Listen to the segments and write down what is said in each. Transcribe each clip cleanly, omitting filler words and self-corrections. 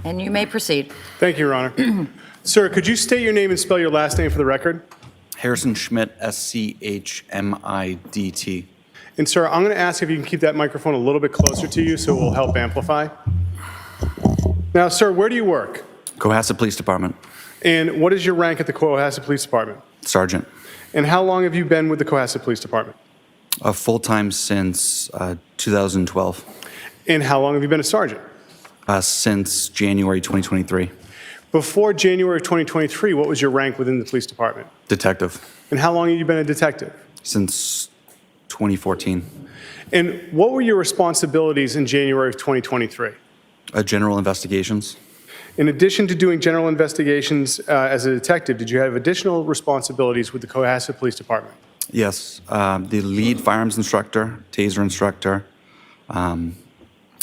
And you may proceed. Thank you, Your Honor. Sir, could you state your name and spell your last name for the record? Harrison Schmidt, Schmidt. And sir, I'm going to ask if you can keep that microphone a little bit closer to you so it will help amplify. Now, sir, where do you work? Cohasset Police Department, And what is your rank at the Cohasset Police Department? Sergeant. And how long have you been with the Cohasset Police Department? Full-time since 2012. And how long have you been a sergeant? Since January 2023. Before January of 2023, what was your rank within the police department? Detective. And how long have you been a detective? Since 2014. And what were your responsibilities in January of 2023? General investigations. In addition to doing general investigations as a detective, did you have additional responsibilities with the Cohasset Police Department? Yes. The lead firearms instructor, taser instructor,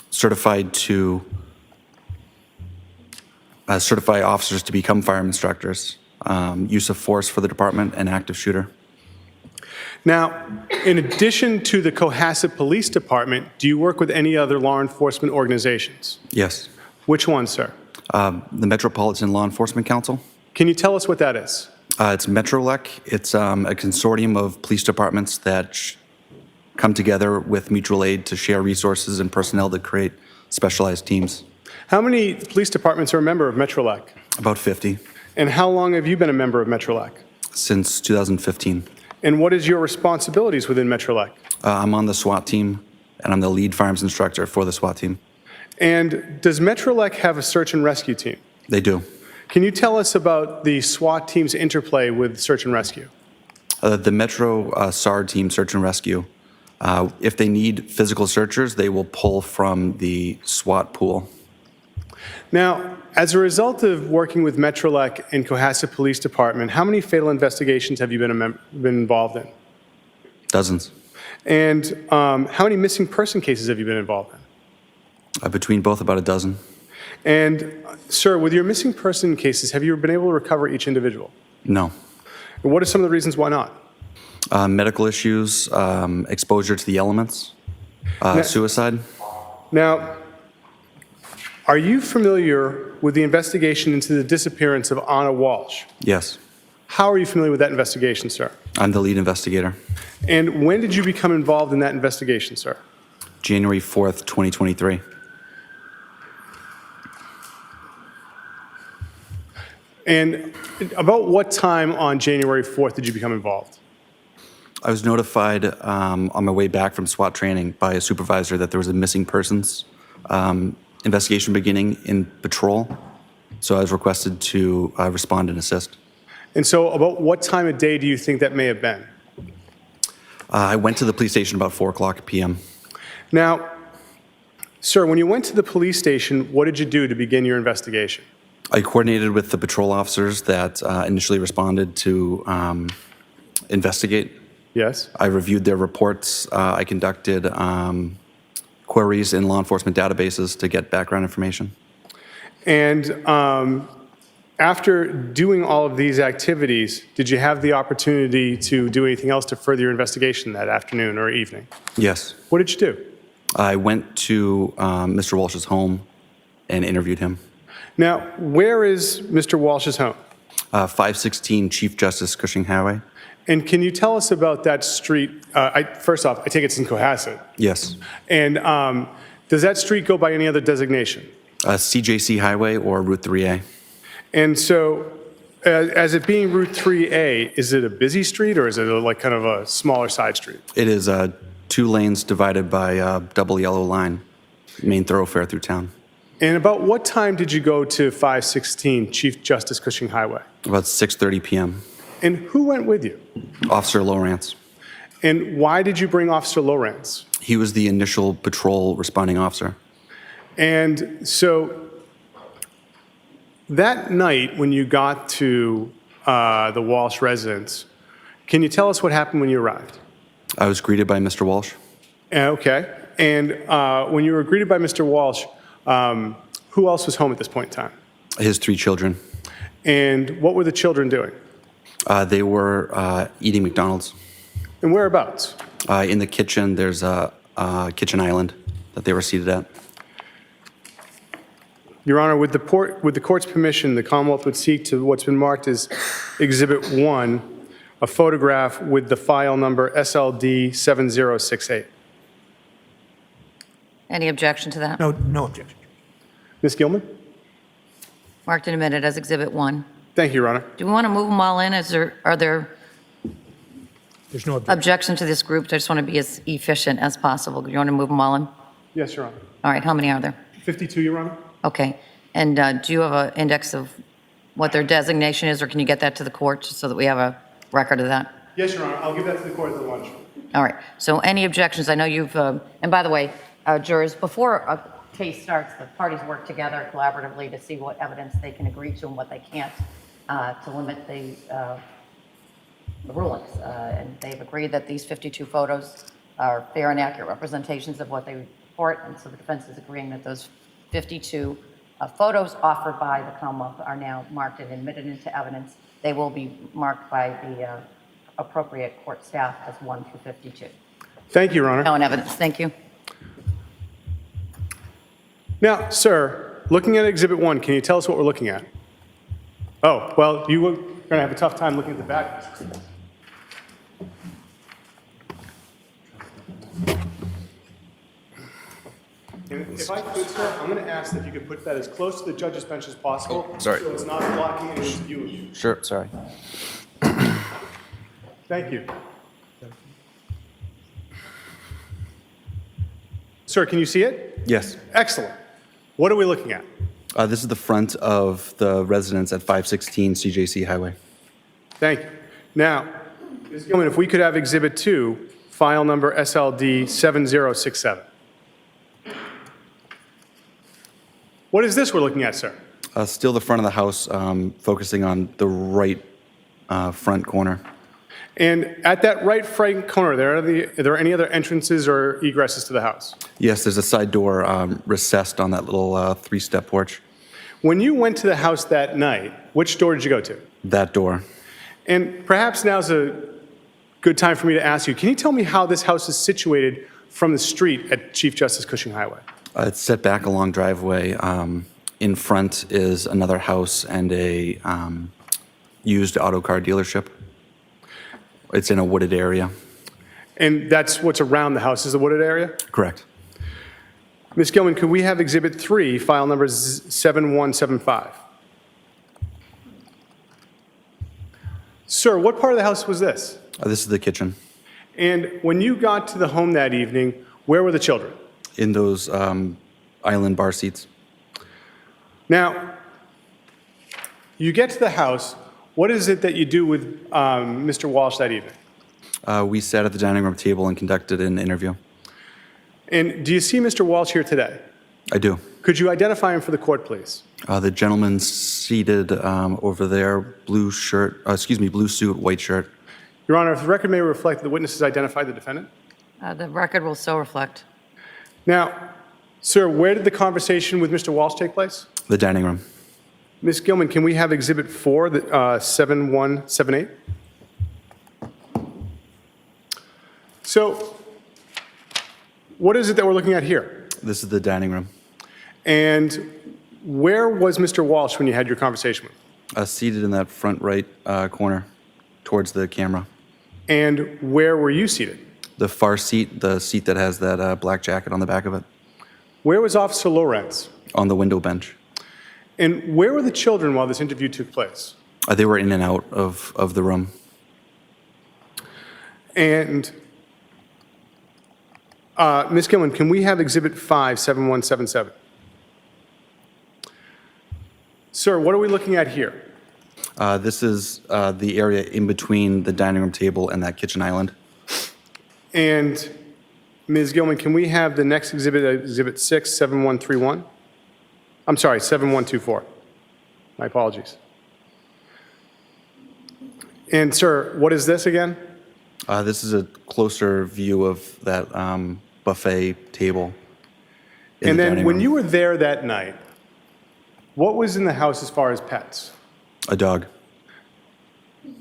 certified to certify officers to become firearm instructors, use of force for the department, and active shooter. Now, in addition to the Cohasset Police Department, do you work with any other law enforcement organizations? Yes. Which one, sir? The Metropolitan Law Enforcement Council. Can you tell us what that is? It's MetroLEC. It's a consortium of police departments that come together with mutual aid to share resources and personnel to create specialized teams. How many police departments are a member of MetroLEC? About 50 And how long have you been a member of MetroLEC? since 2015. And what is your responsibilities within MetroLEC? I'm on the SWAT team, and I'm the lead firearms instructor for the SWAT team. And does MetroLEC have a search and rescue team? They do. Can you tell us about the SWAT team's interplay with search and rescue? The Metro SAR team, search and rescue, if they need physical searchers, they will pull from the SWAT pool. Now, as a result of working with MetroLEC and Cohasset Police Department, how many fatal investigations have you been involved in? Dozens. And how many missing person cases have you been involved in? Between both, about a dozen. And, sir, with your missing person cases, have you been able to recover each individual? No. And what are some of the reasons why not? Medical issues, exposure to the elements, suicide. Now, are you familiar with the investigation into the disappearance of Anna Walsh? Yes. How are you familiar with that investigation, sir? I'm the lead investigator. And when did you become involved in that investigation, sir? January 4th, 2023. And about what time on January 4th did you become involved? I was notified on my way back from SWAT training by a supervisor that there was a missing persons investigation beginning in patrol. So I was requested to respond and assist. And so about what time of day do you think that may have been? I went to the police station about 4:00 p.m. Now, sir, when you went to the police station, what did you do to begin your investigation? I coordinated with the patrol officers that initially responded to investigate. Yes. I reviewed their reports. I conducted queries in law enforcement databases to get background information. And after doing all of these activities, did you have the opportunity to do anything else to further your investigation that afternoon or evening? Yes. What did you do? I went to Mr. Walsh's home and interviewed him. Now, where is Mr. Walsh's home? 516 Chief Justice Cushing Highway. And can you tell us about that street? First off, I take it's in Cohasset. Yes. And does that street go by any other designation? CJC Highway or Route 3A. And so, as it being Route 3A, is it a busy street or is it like kind of a smaller side street? It is 2 lanes divided by a double yellow line, main thoroughfare through town. And about what time did you go to 516 Chief Justice Cushing Highway? About 6:30 p.m. And who went with you? Officer Lawrence. And why did you bring Officer Lawrence? He was the initial patrol responding officer. And so that night when you got to the Walsh residence, can you tell us what happened when you arrived? I was greeted by Mr. Walsh. Okay. And when you were greeted by Mr. Walsh, who else was home at this point in time? His 3 children. And what were the children doing? They were eating McDonald's. And whereabouts? In the kitchen, there's a kitchen island that they were seated at. Your Honor, with the court's permission, the Commonwealth would seek to what's been marked as Exhibit 1, a photograph with the file number SLD 7068. Any objection to that? No objection. Ms. Gilman? Marked and admitted as Exhibit 1. Thank you, Your Honor. Do we want to move them all in? Are there There's no objection. objections to this group? I just want to be as efficient as possible. Do you want to move them all in? Yes, Your Honor. All right, how many are there? 52, Your Honor? Okay. And do you have an index of what their designation is, or can you get that to the court just so that we have a record of that? Yes, Your Honor. I'll give that to the court at the lunch. All right. So any objections? I know you've, and by the way, jurors, before a case starts, the parties work together collaboratively to see what evidence they can agree to and what they can't to limit the rulings. And they've agreed that these 52 photos are fair and accurate representations of what they report. And so the defense is agreeing that those 52 photos offered by the Commonwealth are now marked and admitted into evidence. They will be marked by the appropriate court staff as 1 through 52. Thank you, Your Honor. No in evidence. Thank you. Now, sir, looking at Exhibit 1, can you tell us what we're looking at? Oh, well, you were going to have a tough time looking at the back. And if I could, sir, I'm going to ask that you could put that as close to the judge's bench as possible. Oh, sorry. So it's not blocking anyone's view of you. Sure, sorry. Thank you. Sir, can you see it? Yes. Excellent. What are we looking at? This is the front of the residence at 516 CJC Highway. Thank you. Now, Ms. Gilman, if we could have Exhibit 2, file number SLD 7067. What is this we're looking at, sir? Still the front of the house, focusing on the right front corner. And at that right front corner, are there any other entrances or egresses to the house? Yes, there's a side door recessed on that little three-step porch. When you went to the house that night, which door did you go to? That door. And perhaps now's a good time for me to ask you, can you tell me how this house is situated from the street at Chief Justice Cushing Highway? It's set back a long driveway. In front is another house and a used auto car dealership. It's in a wooded area. And that's what's around the house, is the wooded area? Correct. Ms. Gilman, could we have Exhibit 3, file number 7175? Sir, what part of the house was this? This is the kitchen. And when you got to the home that evening, where were the children? In those island bar seats. Now, you get to the house. What is it that you do with Mr. Walsh that evening? We sat at the dining room table and conducted an interview. And do you see Mr. Walsh here today? I do. Could you identify him for the court, please? The gentleman seated over there, blue suit, white shirt. Your Honor, if the record may reflect that the witnesses identified the defendant. The record will so reflect. Now, sir, where did the conversation with Mr. Walsh take place? The dining room. Ms. Gilman, can we have Exhibit 4, 7178? So, what is it that we're looking at here? This is the dining room. And where was Mr. Walsh when you had your conversation with him? Seated in that front right corner towards the camera. And where were you seated? The far seat, the seat that has that black jacket on the back of it. Where was Officer Lorenz? On the window bench. And where were the children while this interview took place? They were in and out of the room. And Ms. Gilman, can we have Exhibit 5, 7177? Sir, what are we looking at here? This is the area in between the dining room table and that kitchen island. And Ms. Gilman, can we have the next exhibit, Exhibit 6, 7131? I'm sorry, 7124. My apologies. And sir, what is this again? This is a closer view of that buffet table. In And the then dining when room. you were there that night, what was in the house as far as pets? A dog.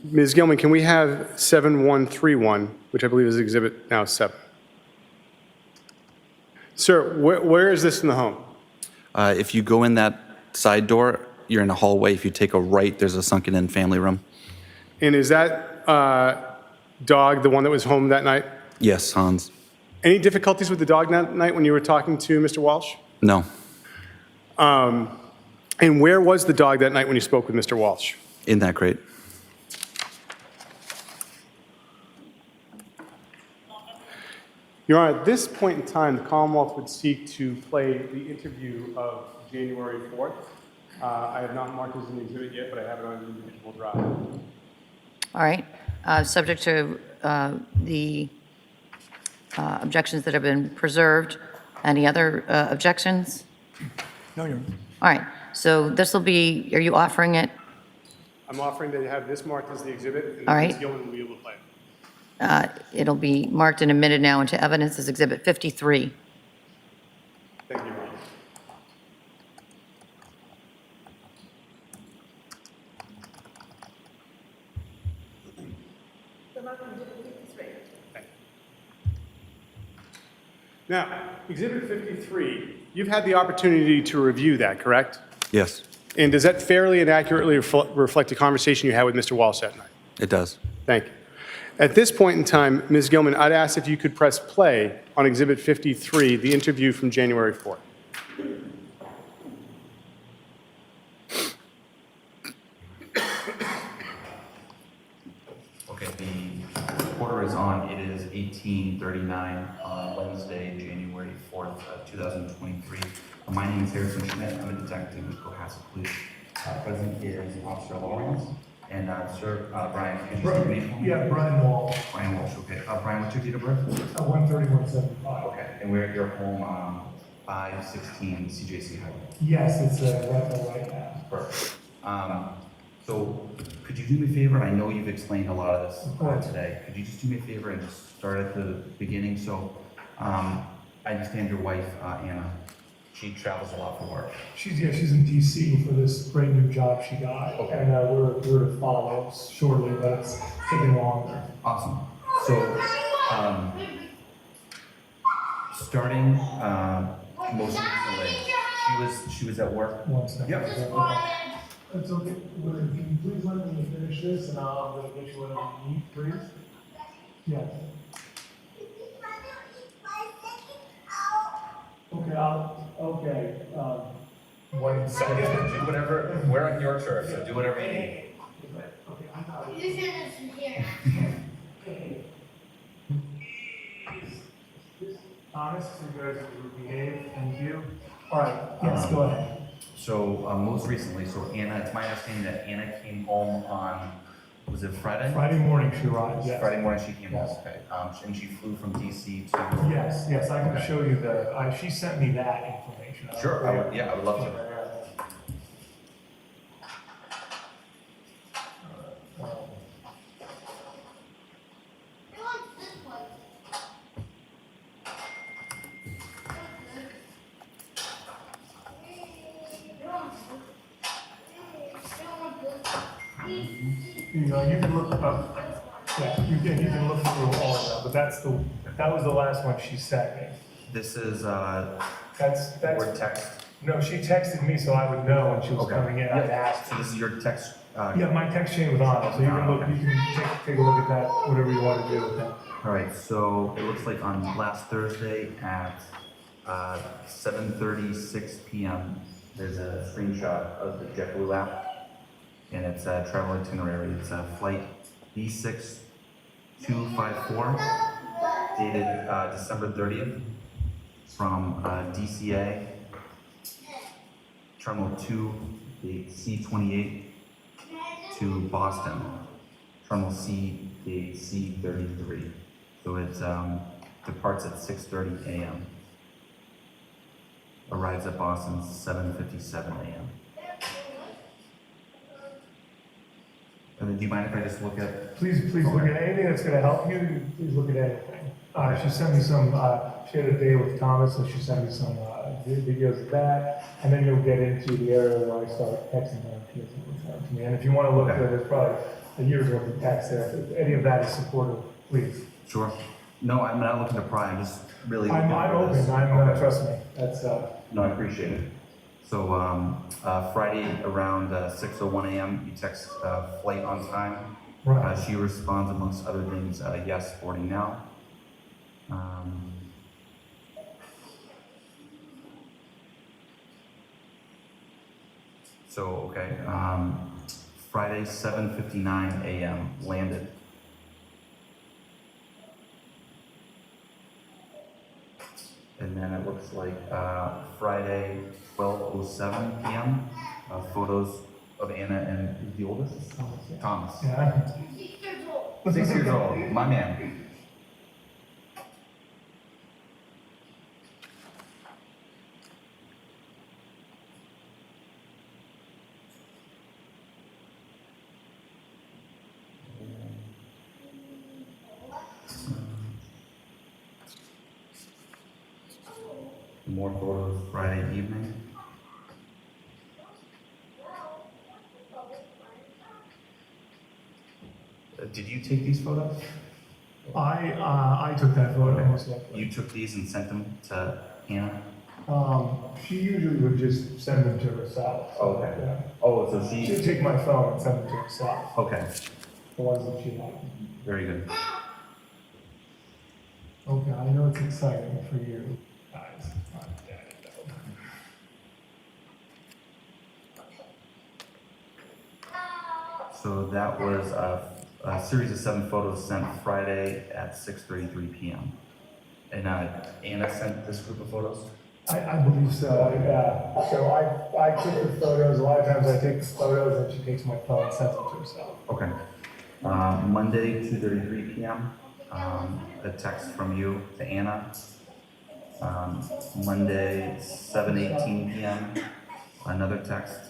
Ms. Gilman, can we have 7131, which I believe is Exhibit now 7? Sir, where is this in the home? If you go in that side door, you're in a hallway. If you take a right, there's a sunken-in family room. And is that dog the one that was home that night? Yes, Hans. Any difficulties with the dog that night when you were talking to Mr. Walsh? No. And where was the dog that night when you spoke with Mr. Walsh? In that crate. Your Honor, at this point in time, the Commonwealth would seek to play the interview of January 4th. I have not marked it as an exhibit yet, but I have it on an individual drive. All right. Subject to the objections that have been preserved. Any other objections? No, Your Honor. All right. So this will be, are you offering it? I'm offering to have this marked as the exhibit, and All Ms. right. Gilman will be able to play it. It'll be marked and admitted now into evidence as Exhibit 53. Thank you, Your Honor. Now, Exhibit 53, you've had the opportunity to review that, correct? Yes, And does that fairly and accurately reflect the conversation you had with Mr. Walsh that night? it does. Thank you. At this point in time, Ms. Gilman, I'd ask if you could press play on Exhibit 53, the interview from January 4th. Okay, the order is on. It is 18:39 on Wednesday, January 4th, 2023. My name is Harrison Schmidt. I'm a detective with Cohasset Police. Present is Officer Lawrence and Sir Brian. Could you state your name for me? Yeah, Brian Walsh, Brian Walsh. Okay. Brian, what's your date of birth? 13175. Okay. And we're at your home, 516 CJC Highway. Yes, it's right now. Perfect. So could you do me a favor? I know you've explained a lot of this Of course. today. Could you just do me a favor and just start at the beginning? So I understand your wife, Anna, she travels a lot for work. She's in DC for this great new job she got. Okay. And we're to follow shortly, but it's taking longer. Awesome. So starting most recently, she was at work. One second. Yep. It's okay. Can you please let me finish this and I'm going to get you whatever you need, please? Yes. Okay, 1 second. Do whatever. We're on your turf, so do whatever you need. Okay, I got it. You should listen here. Honest, you guys will behave, thank you. All right, yes, go ahead. So most recently, so Anna, it's my understanding that Anna came home on, was it Friday? Friday morning she arrived, yes. Friday morning she came home, Yes. okay. And she flew from DC to. Yes, I can Okay. show you she sent me that information. Sure, I would love to. Who wants this one? You know, you can look up, yeah, you can look through all of them, but that was the last one she sent me. This is, That's, word text. no, she texted me so I would know when she was coming in, I'd ask. So this is your text, Yeah, my text chain was on it, so you can look, you can take a look at that, whatever you want to do with that. all right, so it looks like on last Thursday at 7:36 p.m., there's a screenshot of the JetBlue app, and it's a travel itinerary. It's a flight B6254, dated December 30th, from DCA, Terminal 2, the C28, to Boston, Terminal C, the C33. So it departs at 6:30 a.m. Arrives at Boston 7:57 a.m. And then do you mind if I just look at? Please look at anything that's gonna help you, please look at anything. She sent me some, she had a day with Thomas, so she sent me some videos of that, and then you'll get into the area where I start texting her, she doesn't return to me. And if you wanna look, there's probably a year's worth of text there, if any of that is supportive, please. Sure. No, I'm not looking to pry, I'm just really. I'm looking for open, this. I'm gonna, trust me, that's, No, I appreciate it. So Friday around 6:01 a.m., you text flight on time. Right. She responds amongst other things, yes, boarding now. Okay, Friday 7:59 a.m. landed. And then it looks like Friday 12:07 p.m. Photos of Anna and who's the oldest? Thomas. Yeah. 6 years old. 6 years old, my man. More photos Friday evening. Did you take these photos? I took that photo most likely. You took these and sent them to Anna? She usually would just send them to herself. Oh, okay. Yeah. Oh, so She'd take my phone and send them to herself, Okay, the ones that she liked. very good. Okay, I know it's exciting for you guys. I'm dead, though. So that was a series of 7 photos sent Friday at 6:33 p.m. And Anna sent this group of photos? I believe so, yeah. So I took the photos, a lot of times I take the photos and she takes my phone and sends them to herself. Okay. Monday, 2:33 p.m. A text from you to Anna. Monday, 7:18 p.m. Another text.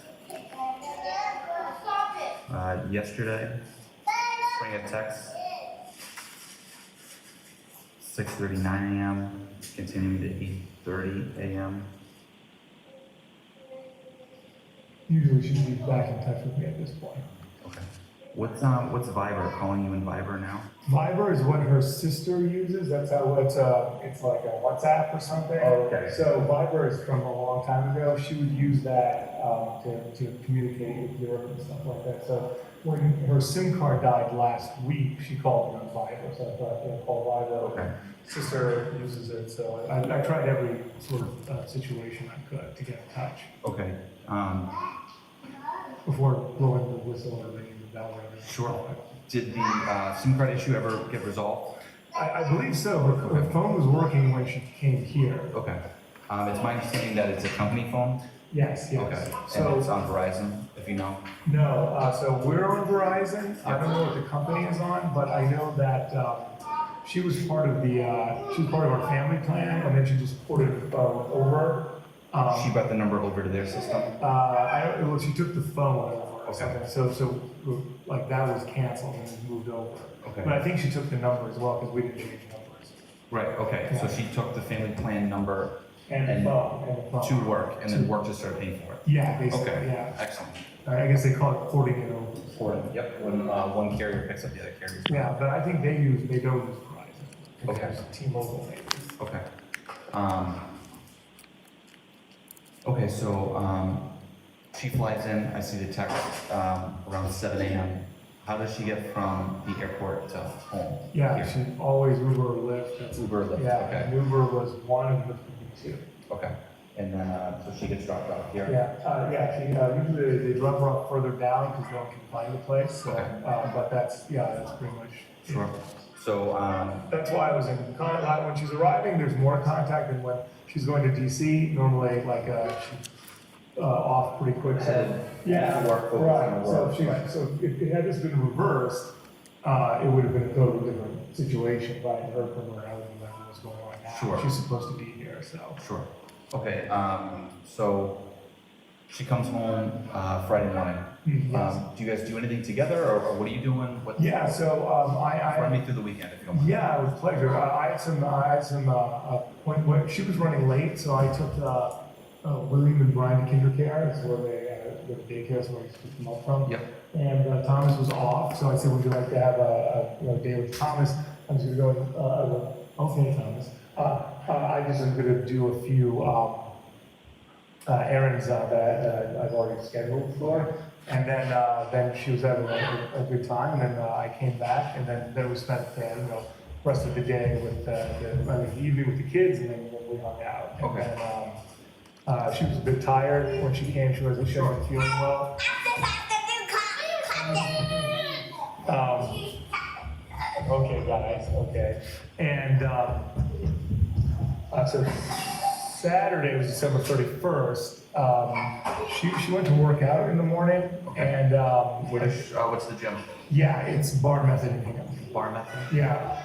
Stop it. Yesterday, string of texts. 6:39 a.m. Continuing to 8:30 a.m. Usually she'd be back in touch with me at this point. Okay. What's Viber? Calling you in Viber now? Viber is what her sister uses. That's how it's like a WhatsApp or something. Oh, okay. So Viber is from a long time ago. She would use that to communicate with Europe and stuff like that. So when her SIM card died last week, she called me on Viber. So I thought, call Viber. Okay. Sister uses it. So I tried every sort of situation I could to get in touch Okay. before blowing the whistle or ringing the bell or everything. Sure. Did the SIM card issue ever get resolved? I believe so. Her phone was working when she came here. Okay. It's my understanding that it's a company phone. Yes, yes. Okay. So, And it's on Verizon, if you know. no, so we're on Verizon. I don't know what the company is on, but I know that she was part of our family plan, and then she just ported the phone over. She brought the number over to their system. Well, she took the phone over or Okay. something. So like that was canceled and then moved over. Okay. But I think she took the number as well because we didn't change numbers. Right. Okay. So she took the family plan number And the phone. to work, and then work just started paying for it. Yeah, basically, Okay. yeah. Excellent. I guess they call it porting it over. Important. Yep. When one carrier picks up the other carrier. Yeah, but I think they don't use Verizon. Okay. T-Mobile maybe. Okay. Okay, so she flies in, I see the text around 7 a.m. How does she get from the airport to home? Yeah, Here? she always Uber or Lyft. That's- Uber, Lyft, Yeah, okay. and Uber was one and Lyft would be two. Okay, and then, so she gets dropped off here? She, usually they drop her off further down because no one can find the place, so, Okay. but that's pretty much. Sure. So, That's why I was in contact, when she's arriving, there's more contact than when she's going to DC, normally she's off pretty quick. So, yeah, work, focus right, on so work, if she, right. so if it had just been reversed, it would have been a totally different situation, if I had heard from her, I wouldn't remember what's going on now. Sure. She's supposed to be here, so. sure. Okay, so she comes home Friday morning. Yes. Do you guys do anything together, or what are you doing? What, Yeah, so, Run me through the weekend, if you don't mind. yeah, with pleasure. I had some, when she was running late, so I took, William and Brian to kinder care, is where the daycare is where we picked them up from. Yep. And Thomas was off, so I said, would you like to have a day with Thomas? I was gonna go, okay, Thomas. I just am gonna do a few, errands that I've already scheduled for. And then she was having a good time, and then I came back, and then we spent rest of the day with the evening with the kids, and then we hung out. And Okay. then she was a bit tired when she came. She wasn't feeling well. Okay, guys. Okay, and so Saturday was December 31st. She went to work out in the morning, and What's the gym? yeah, it's bar method in here. Bar method? Yeah.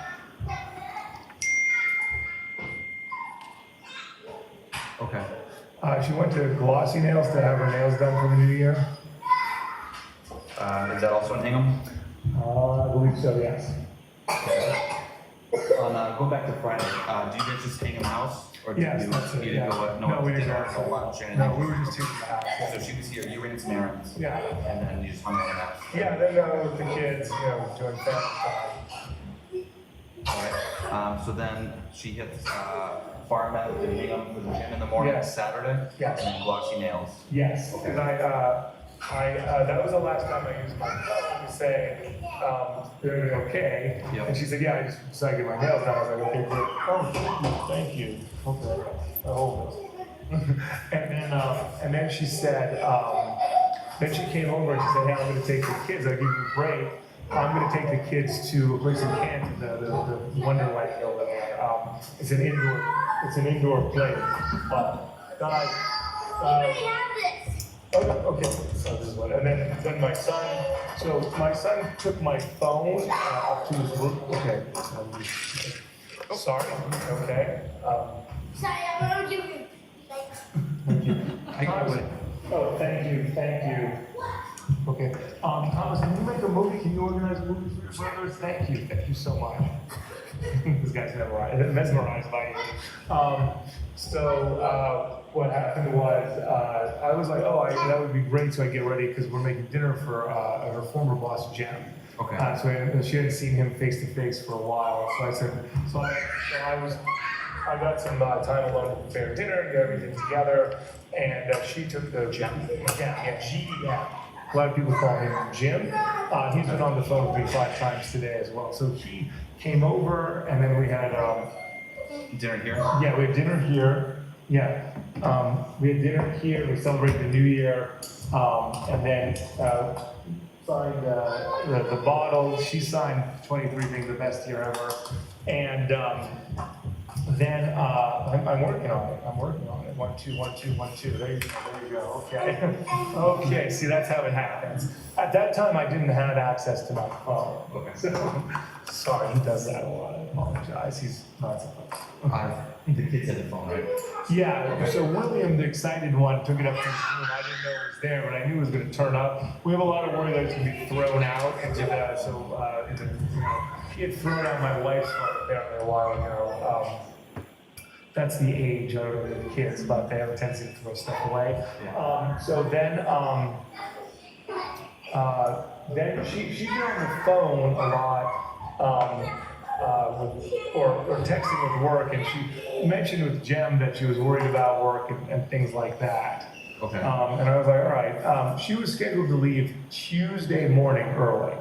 Okay. She went to Glossy Nails to have her nails done for the new year. Is that also in Hingham? I believe so, yes. Go back to Friday. Do you guys just hang in the house? Or did Yes, you that's it, need yeah. to go No, we didn't dinner go. or lunch or anything? No, we were just here for the house. So she was here, you ran some errands, Yeah. and then you just hung out in the house. Yeah, then with the kids, doing family time. Alright, so then she hits bar method in Hingham for the gym in the morning, Yes. Saturday? Yes. And then glossy nails. Yes, Okay. because that was the last time I used my phone to say, they're okay. Yep. And she said, yeah, I just decided to get my nails done. I was like, okay, great. Oh, thank you. Okay, I hold this. and then she said, then she came over and she said, hey, I'm gonna take the kids, I'll give you a break. I'm gonna take the kids to a place in Canton, the Wonderland building. It's an indoor play. But guys, okay, so this is what, and then my son took my phone up to his room. Okay. Sorry. Okay. I would. Oh, thank you. Okay. Thomas, can you make a movie? Can you organize a movie for your brothers? Thank you so much. This guy's mesmerized by you. What happened was, I was like, that would be great, so I get ready, because we're making dinner for her former boss, Jen. Okay. So she hadn't seen him face to face for a while, so I said, I got some time alone to prepare dinner, get everything together, and she took the Jim. Yeah. A lot of people call him Jim. He's been on the phone with me 5 times today as well. So he came over, and then we had Dinner here? yeah, we had dinner here. Yeah, we had dinner here. We celebrated the New Year, and then signed the bottle. She signed 23 being the best year ever, and then I'm working on it. 1, 2, 1, 2, 1, 2. There you go. Okay. Okay. See, that's how it happens. At that time, I didn't have access to my phone. Okay. So, sorry, he does that a lot. I apologize. He's not supposed to. The kids had the phone, right? Yeah, so William, the excited one, took it up to his room. I didn't know it was there, but I knew it was going to turn up. We have a lot of worry that it's going to be thrown out. He had thrown out my wife's phone apparently a while ago. That's the age of the kids, but they have a tendency to throw stuff away. Yeah. So then she's been on the phone a lot. Or texting with work, and she mentioned with Jem that she was worried about work and things like that. Okay. And I was like, all right. She was scheduled to leave Tuesday morning early.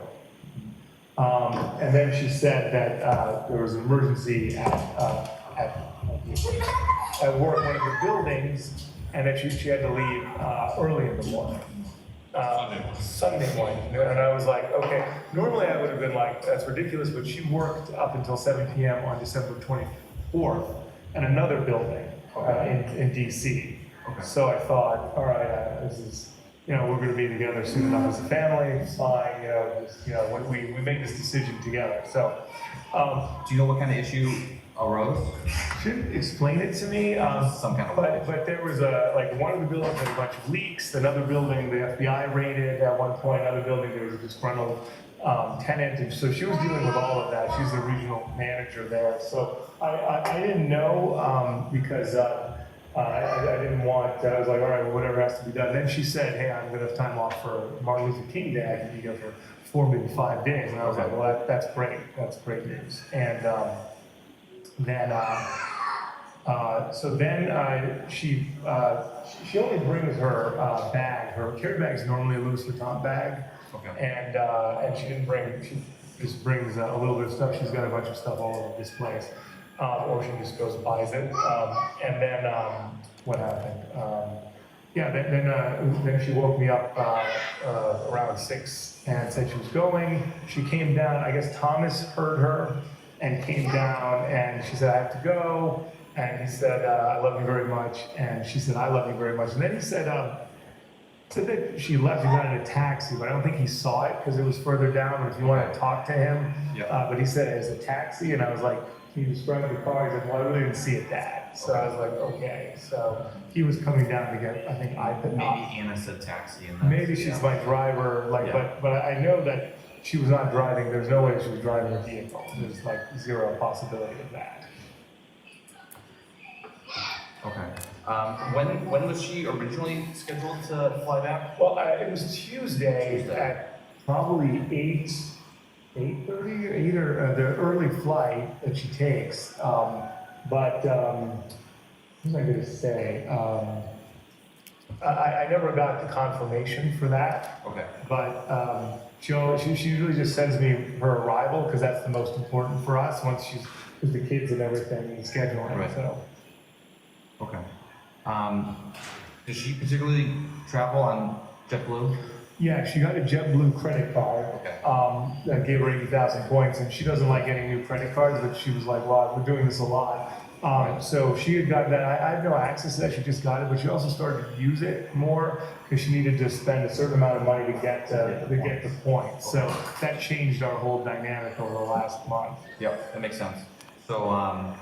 And then she said that there was an emergency at work, one of the buildings, and that she had to leave early in the morning. Sunday morning. And I was like, okay, normally I would have been like, that's ridiculous, but she worked up until 7 p.m. on December 24th in another building in DC. Okay. So I thought, all right, this is, we're going to be together soon enough as a family. It's fine, we make this decision together. So, Do you know what kind of issue arose? she didn't explain it to me. Some kind of. But there was one of the buildings had a bunch of leaks. Another building the FBI raided at one point. Another building there was a disgruntled tenant, and so she was dealing with all of that. She's the regional manager there. So I didn't know because I didn't want. I was like, all right, well, whatever has to be done. Then she said, hey, I'm going to have time off for Martin Luther King Day. I can be here for 4, maybe 5 days. And I was like, well, that's great. That's great news. And then she she only brings her bag. Her carry bag is normally a Louis Vuitton bag. Okay. And she didn't bring, she just brings a little bit of stuff. She's got a bunch of stuff all over this place. Or she just goes and buys it. And then, what happened? Then she woke me up around 6 and said she was going. She came down. I guess Thomas heard her and came down, and she said, I have to go. And he said, I love you very much. And she said, I love you very much. And then he said that she left and got in a taxi, but I don't think he saw it because it was further down. But if you want to talk to him, but he said it was a taxi, and I was like, can you describe the car? He's like, well, I really didn't see it, Dad. So I was like, okay. So he was coming down to get, I think, Maybe Anna said taxi. And maybe she's my driver, but I know that she was not driving. There's no way she was driving a vehicle. There's like zero possibility of that. Okay. When was she originally scheduled to fly back? Well, it was Tuesday at probably 8:30 or 8 or the early flight that she takes. What was I going to say? I never got the confirmation for that. Okay. But Joe, she usually just sends me her arrival because that's the most important for us once she's with the kids and everything and scheduling. Right. So. Okay. Does she particularly travel on JetBlue? Yeah, she got a JetBlue credit card. Okay. That gave her 80,000 points, and she doesn't like getting new credit cards, but she was like, well, we're doing this a lot. So she had gotten that. I had no access to that. She just got it, but she also started to use it more because she needed to spend a certain amount of money to get the points. So that changed our whole dynamic over the last month. Yep, that makes sense. So,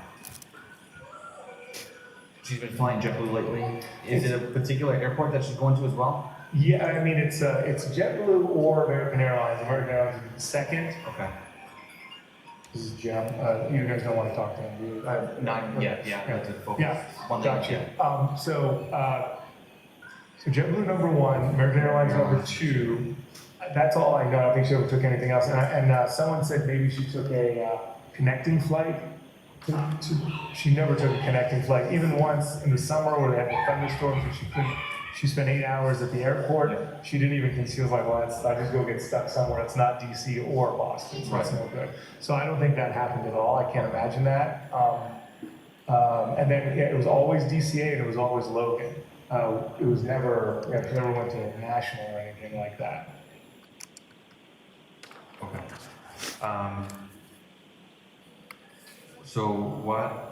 she's been flying JetBlue lately. Is it a particular airport that she's going to as well? Yeah, I mean, it's JetBlue or American Airlines. American Airlines would be the second. Okay. This is Jim. You guys don't want to talk to him, do you? Not yet, yeah. That's a focus. Yeah, One gotcha. yeah. So JetBlue number 1, American Airlines number 2. That's all I know. I don't think she ever took anything else. And someone said maybe she took a connecting flight. She never took a connecting flight. Even once in the summer where they had the thunderstorms and she couldn't. She spent 8 hours at the airport. Yeah. She didn't even consider, like, well, I just go get stuck somewhere. It's not DC or Boston, so that's no good. So I don't think that happened at all. I can't imagine that. And then it was always DCA and it was always Logan. It was never, she never went to national or anything like that. Okay. So what?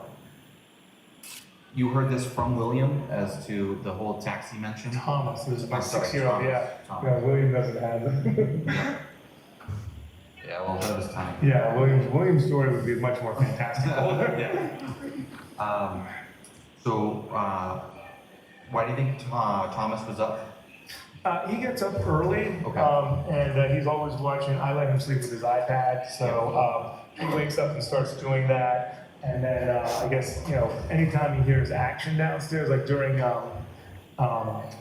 You heard this from William as to the whole taxi mention? Thomas, it was my I'm sorry, 6-year-old, yeah. Thomas. Yeah. William doesn't have it. Yeah, well, that was time. Yeah, William's story would be much more fantastical. Yeah. So, why do you think Thomas was up? He gets up early, Okay. and he's always watching. I let him sleep with his iPad, so he wakes up and starts doing that. And then I guess, anytime he hears action downstairs, like during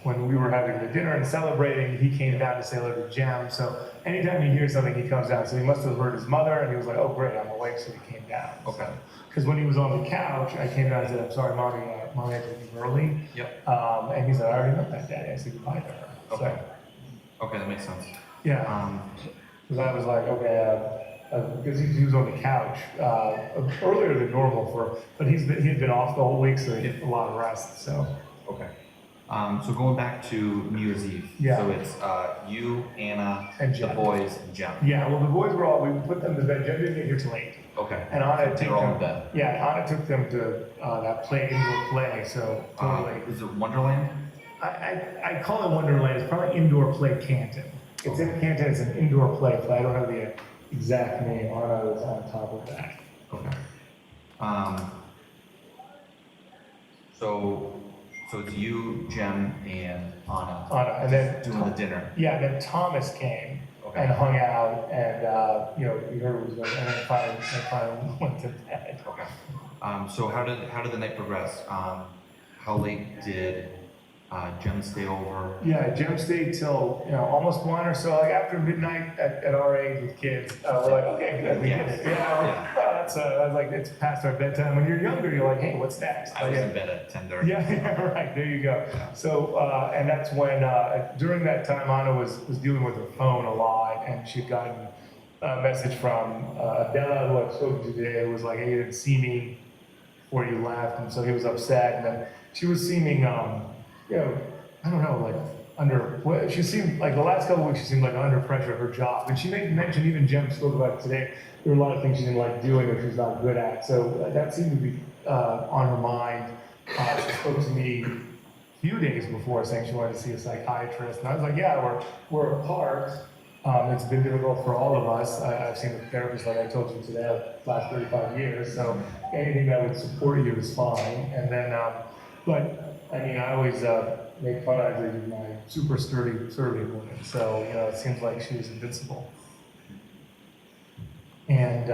when we were having the dinner and celebrating, he came down to say hello to Jem. So anytime he hears something, he comes down. So he must have heard his mother, and he was like, "Oh, great, I'm awake," so he came down. Okay. Because when he was on the couch, I came down and said, "I'm sorry, mommy I had to leave early." Yep. And he said, "I already met that, Daddy." I said goodbye to her. Okay. Okay, that makes sense. Yeah. Because I was like, okay, because he was on the couch earlier than normal but he had been off the whole week, so he had a lot of rest. So. Okay. So going back to New Year's Eve. Yeah. So it's you, Anna, And the Jem. boys, and Jem. Yeah. Well, the boys we put them to bed. Jem didn't get here till 8. Okay. And Anna So took they're all in them. bed. Yeah, Anna took them to that indoor play. So totally. Is it Wonderland? I call it Wonderland. It's probably indoor play Canton. It's in Canton. It's an indoor play. I don't have the exact name. Anna was on top of that. Okay. So it's you, Jem, and Anna. Anna, and then doing the dinner. Yeah, then Thomas came Okay. and hung out, and you heard what was going on, and then finally went to bed. Okay. So how did the night progress? How late did Jem stay over. Yeah, Jim stayed till, almost 1 or so, like after midnight at our age with kids, we're like, okay, good, we did it. Yeah, I was like, it's past our bedtime. When you're younger, you're like, hey, what's next? I was in bed at 10:30. Yeah, right, there you go. So, and that's when, during that time, Anna was dealing with her phone a lot, and she'd gotten a message from Adela, who I've spoken to today, who was like, hey, you didn't see me before you left, and so he was upset, and then she was seeming, I don't know, she seemed, like the last couple of weeks, she seemed like under pressure at her job. And she mentioned, even Jem spoke about it today, there were a lot of things she didn't like doing or she was not good at. So that seemed to be on her mind. She spoke to me a few days before saying she wanted to see a psychiatrist. And I was like, yeah, we're apart. It's been difficult for all of us. I've seen a therapist, like I told you today, the last 35 years. So anything that would support you is fine. And then, I always make fun of her as my super sturdy woman. So, it seems like she was invincible. And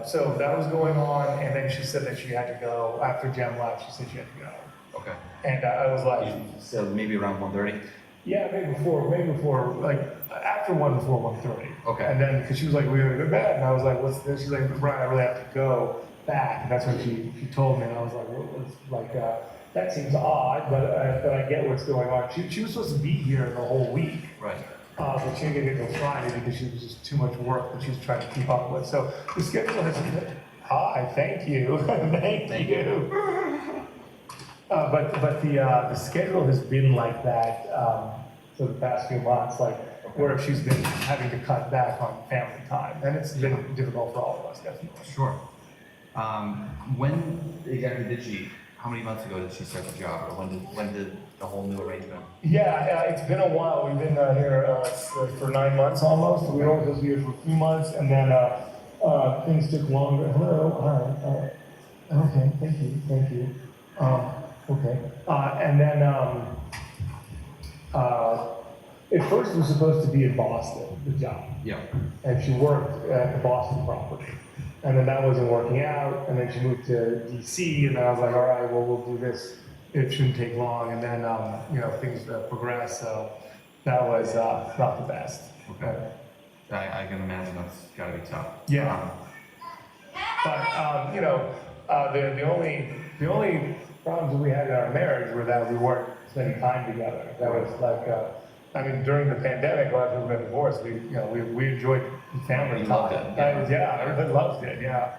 so that was going on. And then she said that she had to go. After Jem left, she said she had to go. Okay. And I was like, So maybe around 1:30? yeah, maybe before, like after 1 before 1:30. Okay. And then, because she was like, we're gonna go to bed. And I was like, what's this? She's like, Brian, I really have to go back. And that's when she told me. And I was like, that seems odd, but I get what's going on. She was supposed to be here the whole week. Right. But she didn't get here until Friday because she was just too much work that she was trying to keep up with. So the schedule has been, hi, thank you, thank you. But the schedule has been like that for the past few months, where she's been having to cut back on family time, and it's been difficult for all of us, definitely. Sure. When exactly how many months ago did she start the job, or when did the whole new arrangement? Yeah, it's been a while. We've been here for 9 months almost. We were only supposed to be here for a few months, and then things took longer. Hello, hi. Okay, thank you. Okay. And then at first it was supposed to be in Boston, the job. Yeah. And she worked at the Boston property. And then that wasn't working out, and then she moved to DC, and then I was like, all right, well, we'll do this. It shouldn't take long, and then, things progressed, so that was not the best. Okay. I can imagine that's gotta be tough. Yeah. But, the only problems that we had in our marriage were that we weren't spending time together. That was during the pandemic, after we got divorced, we enjoyed family You time. loved it, yeah. Everybody loved it, yeah.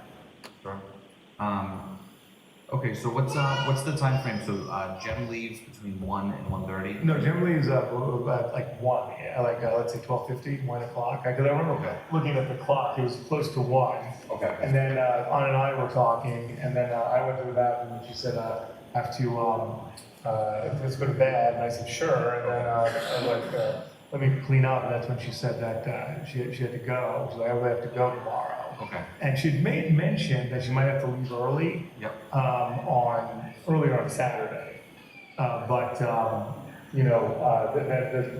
Sure. Okay, so what's the time frame? So Jem leaves between 1 and 1:30? No, Jim leaves at 1, let's say 12:50, 1 o'clock. Because I remember looking at the clock, it was close to 1. Okay. And then Anna and I were talking, and then I went to the bathroom, and she said, I have to, let's go to bed. And I said, sure. And then I was like, let me clean up. And that's when she said that she had to go. She's like, I really have to go tomorrow. Okay. And she'd made mention that she might have to leave early. Yep. Earlier on Saturday.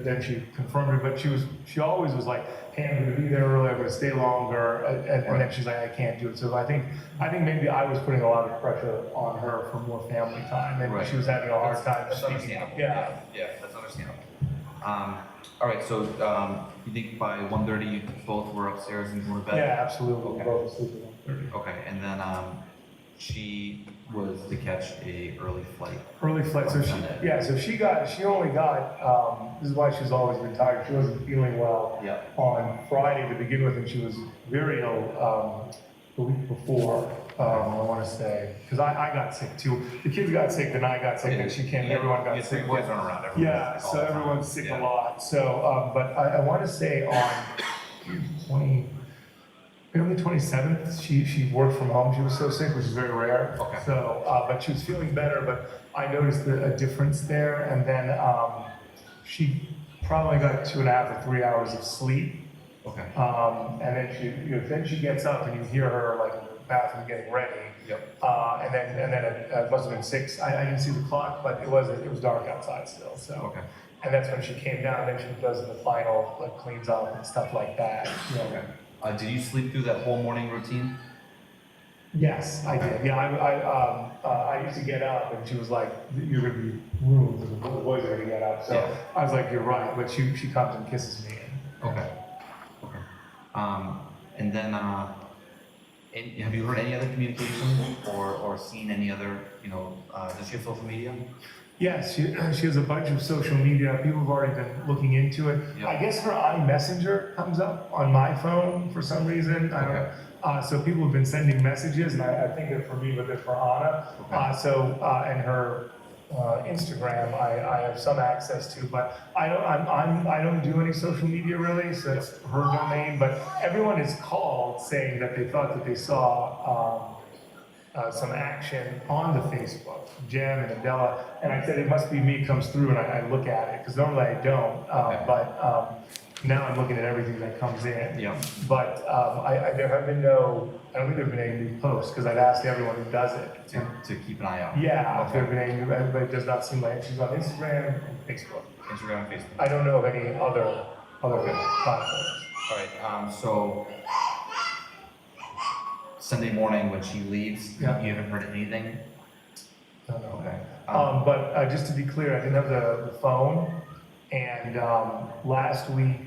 Then she confirmed it, but she always was like, hey, I'm gonna be there early, I'm gonna stay longer, and then she's like, I can't do it. So I think maybe I was putting a lot of pressure on her for more family time, and Right. she was having a hard time That's speaking. understandable. Yeah. Yeah, that's understandable. All right, so you think by 1:30 you both were upstairs and going to bed? Yeah, absolutely. Okay. We both asleep at 1:30. Okay, and then she was to catch a early flight. Early flight. So she only got, this is why she's always been tired. She wasn't feeling well Yep. on Friday to begin with, and she was very ill the week before, I want to say. Because I got sick too. The kids got sick, then I got sick, then she came, everyone got sick. Three boys run around. Yeah, so everyone's sick a lot. So, but I want to say on on the 27th, she worked from home. She was so sick, which is very rare. Okay. So, but she was feeling better, but I noticed a difference there. And then she probably got 2.5 or 3 hours of sleep. Okay. And then she gets up and you hear her like in the bathroom getting ready. Yep. And then it must have been 6. I didn't see the clock, but it was dark outside still. So. Okay. And that's when she came down. Then she does the final cleans up and stuff like that. Okay. Did you sleep through that whole morning routine? Yes, I did. Yeah, I used to get up, and she was like, "You're gonna be ruined. The boys are gonna get up." So Yeah. I was like, "You're right." But she comes and kisses me. Okay. Okay. And then, have you heard any other communication or seen any other, does she have social media? Yes, she has a bunch of social media. People have already been looking into it. Yeah. I guess her iMessenger comes up on my phone for some reason. I don't know. So people have been sending messages, and I think they're for me, but they're for Anna. Okay. And her Instagram, I have some access to, but I don't do any social media really, so it's her domain. But everyone is called saying that they thought that they saw some action on the Facebook, Jem and Adela, and I said it must be me comes through and I look at it, because normally I don't, Okay. but now I'm looking at everything that comes in. Yeah. But there have been I don't think there have been any new posts, because I've asked everyone who does it. To keep an eye out. Yeah, if Okay. there have been any new, but it does not seem like, she's on Instagram and Facebook. Instagram and Facebook. I don't know of any other platforms. All right. So Sunday morning when she leaves, Yeah. you haven't heard anything? Don't know. Okay. But just to be clear, I didn't have the phone, and last week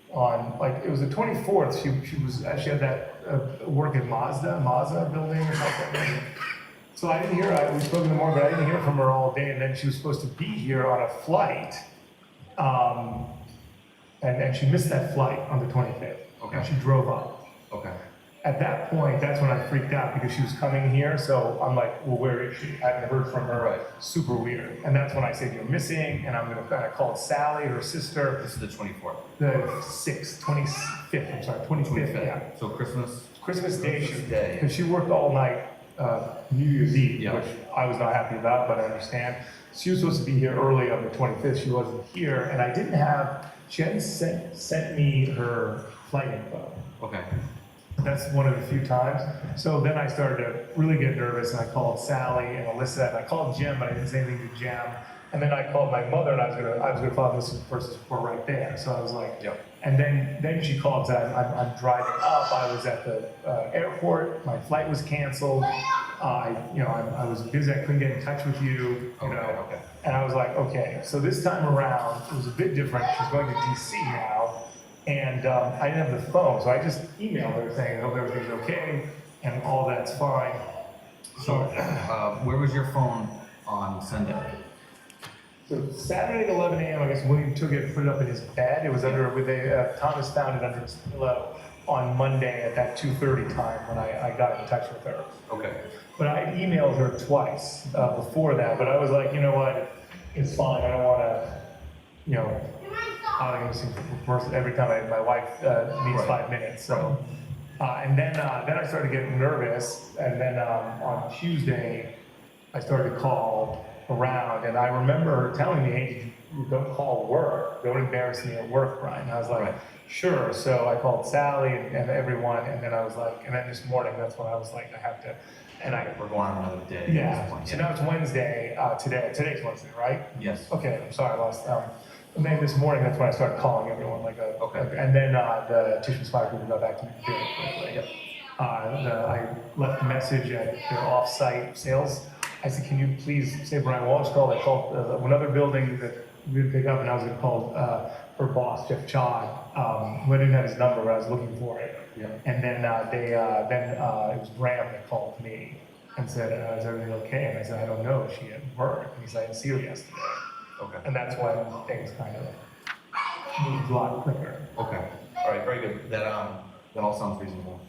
it was the 24th, she had that work at Mazda building or something. So I didn't hear, we spoke in the morning, but I didn't hear from her all day, and then she was supposed to be here on a flight, and she missed that flight on the 25th. Okay. And she drove up. Okay. At that point, that's when I freaked out, because she was coming here, so I'm like, well, where is she? I haven't heard from her. Right. Super weird. And that's when I said, you're missing, and I called Sally, her sister, This is the 24th. the 25th, I'm sorry, 25th, yeah. So Christmas. Christmas Day, Christmas Day. because she worked all night, New Year's Eve, Yeah. which I was not happy about, but I understand. She was supposed to be here early on the 25th, she wasn't here, and she hadn't sent me her flight info. Okay. That's one of the few times. So then I started to really get nervous, and I called Sally and Alyssa, and I called Jim, but I didn't say anything to Jim. And then I called my mother, and I was gonna file this first report right there. So I was like, Yep. And then she called and said, I'm driving up. I was at the airport. My flight was canceled. I was busy. I couldn't get in touch with you. Okay. And I was like, okay. So this time around, it was a bit different. She's going to DC now. And I didn't have the phone, so I just emailed her saying, I hope everything's okay, and all that's fine. So, where was your phone on Sunday? So Saturday at 11 a.m., I guess William took it and put it up in his bed. It was Thomas found it under his pillow on Monday at that 2:30 time when I got in touch with her. Okay. But I emailed her twice before that, but I was like, you know what, it's fine, I don't want to, every time my wife needs Right. 5 minutes. So, and then I started getting nervous, and then on Tuesday I started to call around, and I remember her telling me, "Hey, don't call work. Don't embarrass me at work, Brian." And I was like, Right. "Sure." So I called Sally and everyone, and then I was like, and then this morning that's when I was like, I have to, and We're going on another day. at yeah. this point, So now it's Wednesday today. Today's Wednesday, right? Yes. Okay, I'm sorry, I lost. And then this morning, that's when I started calling everyone. Okay. And then the Tishman's Fire Group got back to me very quickly. Yep. I left a message at their off-site sales. I said, can you please say Brian Walsh called? I called another building that we didn't pick up, and I was going to call her boss, Jeff Chod, who I didn't have his number, but I was looking for it. Yeah. And then it was Graham that called me and said, is everything okay? And I said, I don't know, she had work. And he said, I didn't see her yesterday. Okay. And that's when things kind of moved a lot quicker. Okay. All right. Very good. That all sounds reasonable.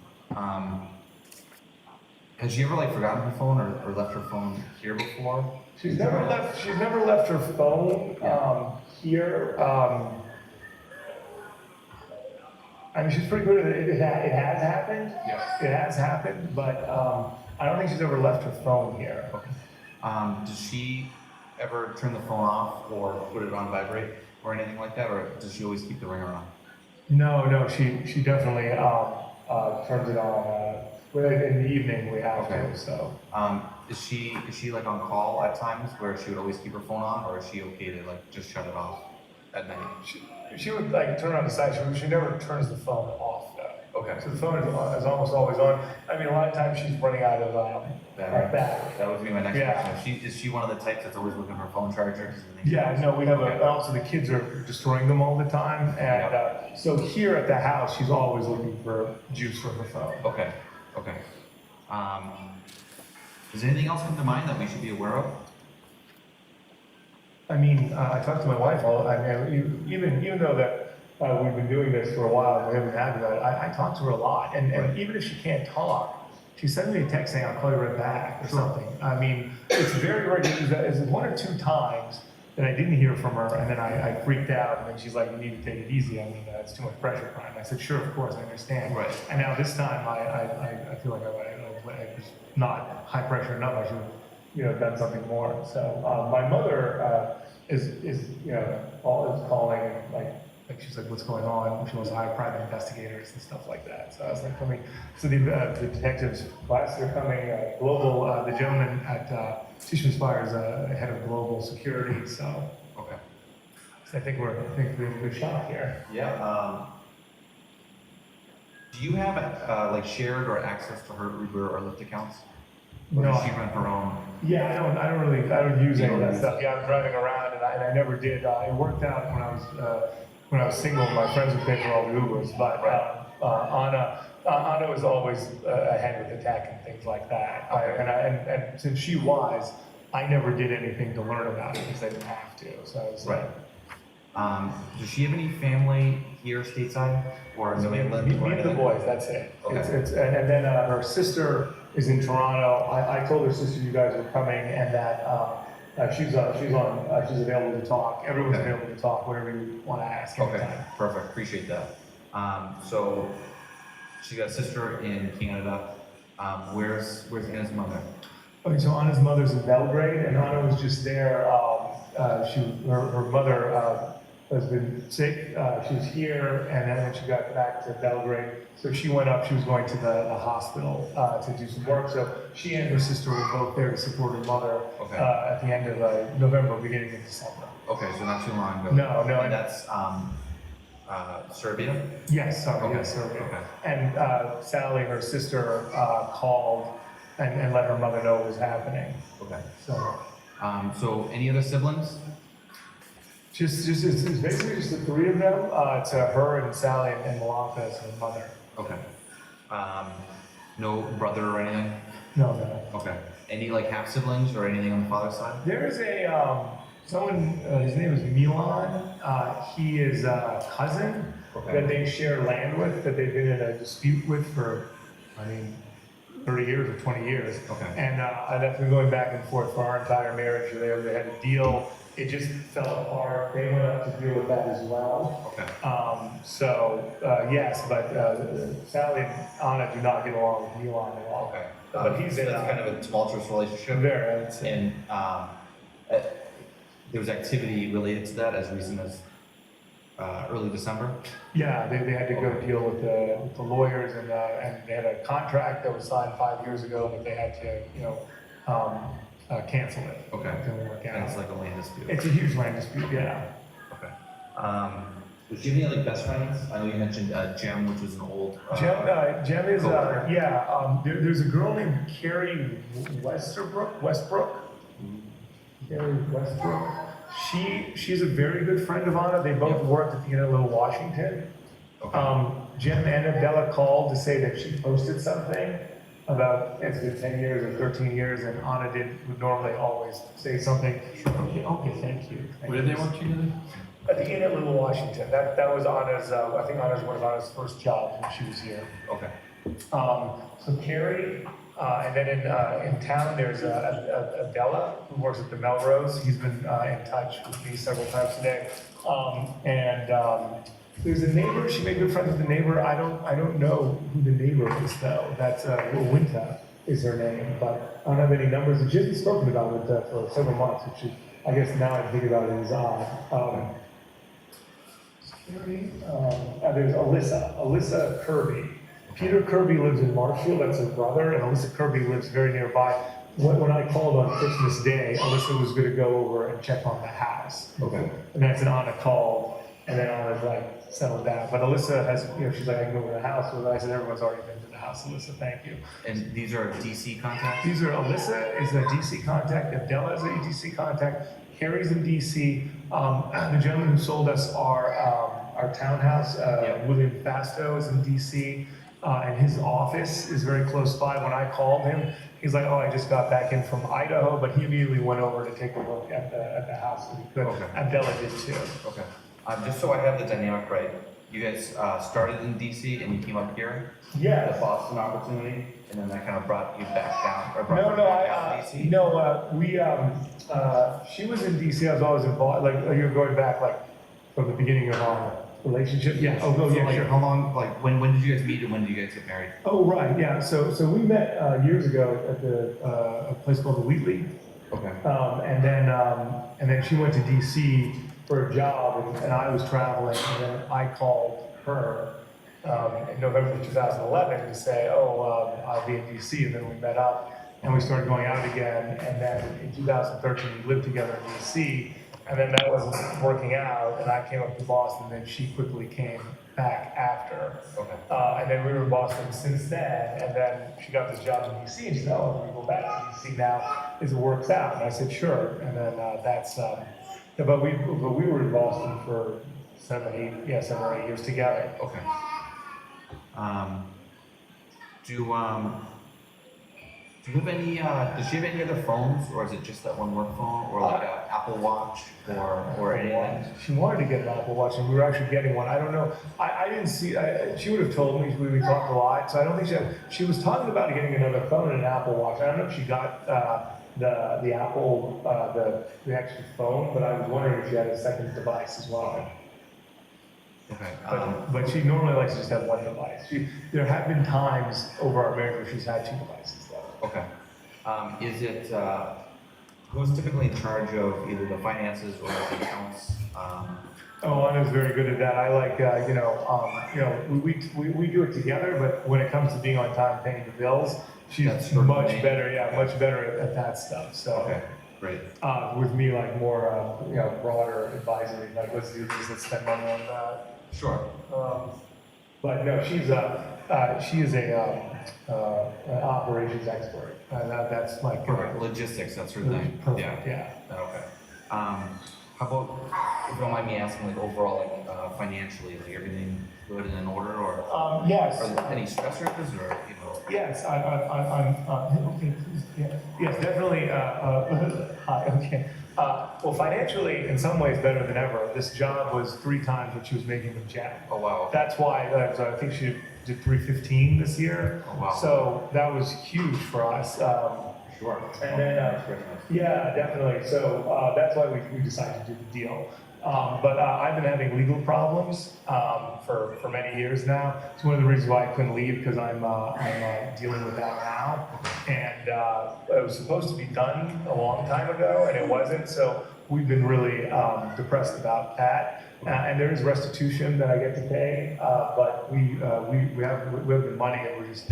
Has she ever forgotten her phone or left her phone here before? She's never left her phone here. I mean, she's pretty good at it. It has happened. Yeah. It has happened, but I don't think she's ever left her phone here. Okay. Does she ever turn the phone off or put it on vibrate or anything like that, or does she always keep the ringer on? No, she definitely turns it on. In the evening we have Okay. to. So Is she on call at times where she would always keep her phone on, or is she okay to just shut it off at night? she would turn on the side. She never turns the phone off though. Okay. So the phone is almost always on. I mean, a lot of times she's running out of battery. That would be my next Yeah. question. Is she one of the types that's always looking for a phone charger? Yeah, no, we have Okay. also the kids are destroying them all the time. And so here at the house, she's always looking for juice for her phone. Okay, okay. Does anything else come to mind that we should be aware of? I mean, I talked to my wife even though that we've been doing this for a while, and we haven't had it, I talk to her a lot. And even if she can't talk, she sends me a text saying, I'll call you right back or something. I mean, it's very rare. It's one or two times that I didn't hear from her, and then I freaked out, and then she's like, you need to take it easy. I mean, it's too much pressure, Brian. I said, sure, of course, I understand. Right. And now this time, I feel like I was not high pressure enough. I should have, done something more. So my mother is calling, like she's like, what's going on? She wants to hire private investigators and stuff like that. So I was like, so the detectives, they're coming, the gentleman at Tishman Spire's head of global security. So Okay. I think we have a good shot here. Yeah. Do you have like shared or access to her Uber or Lyft accounts? Or No. does she run her own? Yeah, I don't use any of that use stuff. it? Yeah, I'm driving around, and I never did. It worked out when I was single. My friends would pay for all the Ubers, but Anna was always ahead with the tech and things like that. Okay. And since she was, I never did anything to learn about it because I didn't have to. So I was Right. Does she have any family here stateside or in New England? Me and the boys, that's it. Okay. And then her sister is in Toronto. I told her sister you guys were coming, and that she's available to talk. Everyone's Okay. available to talk, whatever you want to ask. Okay, anytime. perfect. Appreciate that. So she got a sister in Canada. Where's Anna's mother? Okay, so Anna's mother's in Belgrade, and Anna was just there. Her mother has been sick. She was here, and then when she got back to Belgrade, so she went up. She was going to the hospital to do some work. So she and her sister were both there to support her mother Okay. at the end of November, beginning of December. Okay, so not too long ago. No. And that's Serbia? Yes, sorry, Okay, yes, sorry. okay. And Sally, her sister, called and let her mother know what was happening. Okay. So. So any other siblings? It's basically just the three of them. It's her and Sally and Malaka as her mother. Okay. No brother or anything? No. Okay. Any like half siblings or anything on the father's side? There is someone, his name is Milan. He is a cousin that they share land with, that they've been in a dispute with for, 30 years or 20 years. Okay. And that's been going back and forth for our entire marriage. They had a deal. It just fell apart. They went up to deal with that as well. Okay. Yes, but Sally and Anna do not get along with Milan at all. Okay. But he's in that's kind of a tumultuous relationship. Very, I would say. And there was activity related to that as recent as early December. Yeah, they had to go deal with the lawyers, and they had a contract that was signed 5 years ago, but they had to, cancel it. Okay. It didn't work And it's out. like a land dispute. It's a huge land dispute, yeah. Okay. Was you have any like best friends? I know you mentioned Jem, which was an old. Jem is, coworker. there's a girl named Carrie Westbrook. Carrie Westbrook. She's a very good friend of Anna. They both worked at the Inn at Little Washington. Okay. Jim and Adela called to say that she posted something about, it's been 10 years or 13 years, and Anna would normally always say something. Okay, thank you. Where did they work together? At the Inn at Little Washington. That was Anna's, I think Anna's one of Anna's first jobs when she was here. Okay. So Carrie, and then in town, there's Adela, who works at the Melrose. He's been in touch with me several times today. There's a neighbor. She made good friends with the neighbor. I don't know who the neighbor is though. That's Winta is her name, but I don't have any numbers. And she hasn't spoken about it for several months, which is, I guess now I think about it, is odd. There's Alyssa Kirby. Peter Kirby lives in Marshfield, that's her brother, and Alyssa Kirby lives very nearby. When I called on Christmas Day, Alyssa was going to go over and check on the house. Okay. And that's an Anna call. And then I was like, settled down. But Alyssa has, she's like, I can go to the house. So I said, everyone's already been to the house. Alyssa, thank you. And these are DC contacts? These are, Alyssa is a DC contact, Abdella is a DC contact, Carrie's in DC. The gentleman who sold us our townhouse, William Fasto, is in DC. And his office is very close by. When I called him, he's like, oh, I just got back in from Idaho, but he immediately went over to take a look at the house that he could. Okay. Abdella did too. Okay. Just so I have the dynamic right, you guys started in DC and you came up here? Yes. The Boston opportunity, and then that kind of brought you back down, or brought No, you no, back down to DC? she was in DC. I was always involved. Like you're going back, like from the beginning of our relationship. Yeah. Oh, So, yeah, like, sure. how long, like, when did you guys meet and when did you guys get married? Oh, right. Yeah. So we met years ago at a place called the Wheatley, Okay. and then she went to DC for a job, and I was traveling, and then I called her in November 2011 to say, I'll be in DC, and then we met up, and we started going out again, and then in 2013 we lived together in DC, and then that wasn't working out, and I came up to Boston, and then she quickly came back after. Okay. And then we were in Boston since then, and then she got this job in DC, and she said, oh, I'm gonna go back to DC now as it works out, and I said, sure, and then but we were in Boston for 7 or 8 years together. Okay. Do you have any, does she have any other phones, or is it just that one work phone, or like an Apple Watch, or anything? She wanted to get an Apple Watch, and we were actually getting one. I don't know. I didn't see. She would have told me. We talked a lot, so I don't think she was talking about getting another phone and an Apple Watch. I don't know if she got the Apple the extra phone, but I was wondering if she had a second device as well. Okay. But she normally likes to just have one device. There have been times over our marriage where she's had 2 devices though. Okay. Is it, who's typically in charge of either the finances or the accounts? Anna's very good at that. I like, we do it together, but when it comes to being on time paying the bills, she's That's her much domain. better, much better at that stuff, so. Okay, great. With me, like more, broader advisory, like let's do this, let's spend money on that. Sure. But no, she is an operations expert. That's like Perfect. Logistics, that's her thing. perfect. Yeah. Okay. How about, if you don't mind me asking, like overall, like financially, like everything good and in order, or Yes. are there any stressors, or Yes, I'm okay. Yes, definitely. Hi. Okay. Well, financially, in some ways, better than ever. This job was 3 times what she was making with Jack. Oh wow. That's why I think she did 315 this year. Oh, wow. So that was huge for us. Sure. And then, yeah, definitely. So that's why we decided to do the deal. But I've been having legal problems for many years now. It's one of the reasons why I couldn't leave, because I'm dealing with that now. And it was supposed to be done a long time ago, and it wasn't. So we've been really depressed about that. And there is restitution that I get to pay, but we have the money, and we're just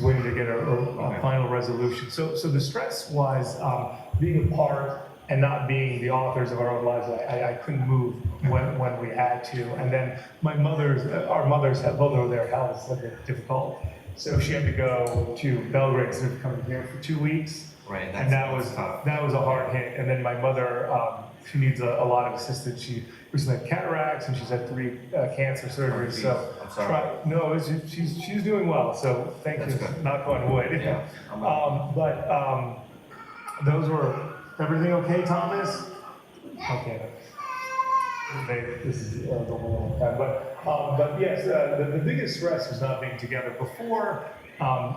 waiting to get a final resolution. So the stress was being apart and not being the authors of our own lives. I couldn't move when we had to. And then our mothers had both of their healths have been difficult. So she had to go to Belgrade instead of coming here for 2 weeks. Right. And that was a hard hit. And then my mother, she needs a lot of assistance. She recently had cataracts, and she's had 3 cancer surgeries. So I'm sorry. she's doing well. So thank That's you. good. Knock on wood. Yeah. Those were everything okay, Thomas? Okay. This is the whole time. But yes, the biggest stress was not being together. Before,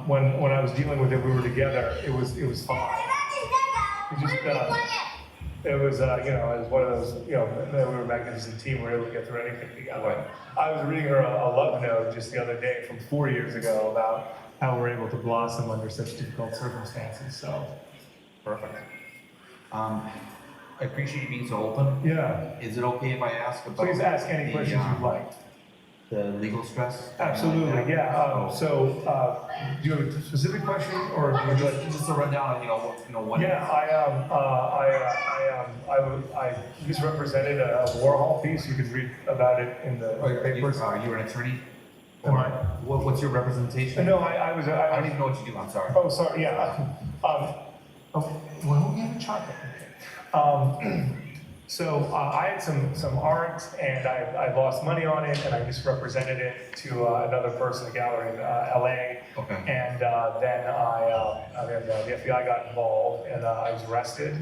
when I was dealing with it, we were together. It was fine. It was one of those, we were a magnificent team. We were able to get through anything together. Right. I was reading her a love note just the other day from 4 years ago about how we're able to blossom under such difficult circumstances. So, Perfect. I appreciate you being so open. yeah. Is it okay if I ask about? Please ask any questions you'd like. the legal stress? Absolutely, yeah. Do you have a specific question, or would you like? Just a rundown of, what. Yeah, I misrepresented a Warhol piece. You can read about it in the papers. Are you an attorney? Am I? What's your representation? No, I was. I don't even know what you do, I'm sorry. Oh, sorry. Yeah. Well, we have a chocolate. I had some art, and I lost money on it, and I misrepresented it to another person in the gallery in LA. Okay. And then the FBI got involved, and I was arrested,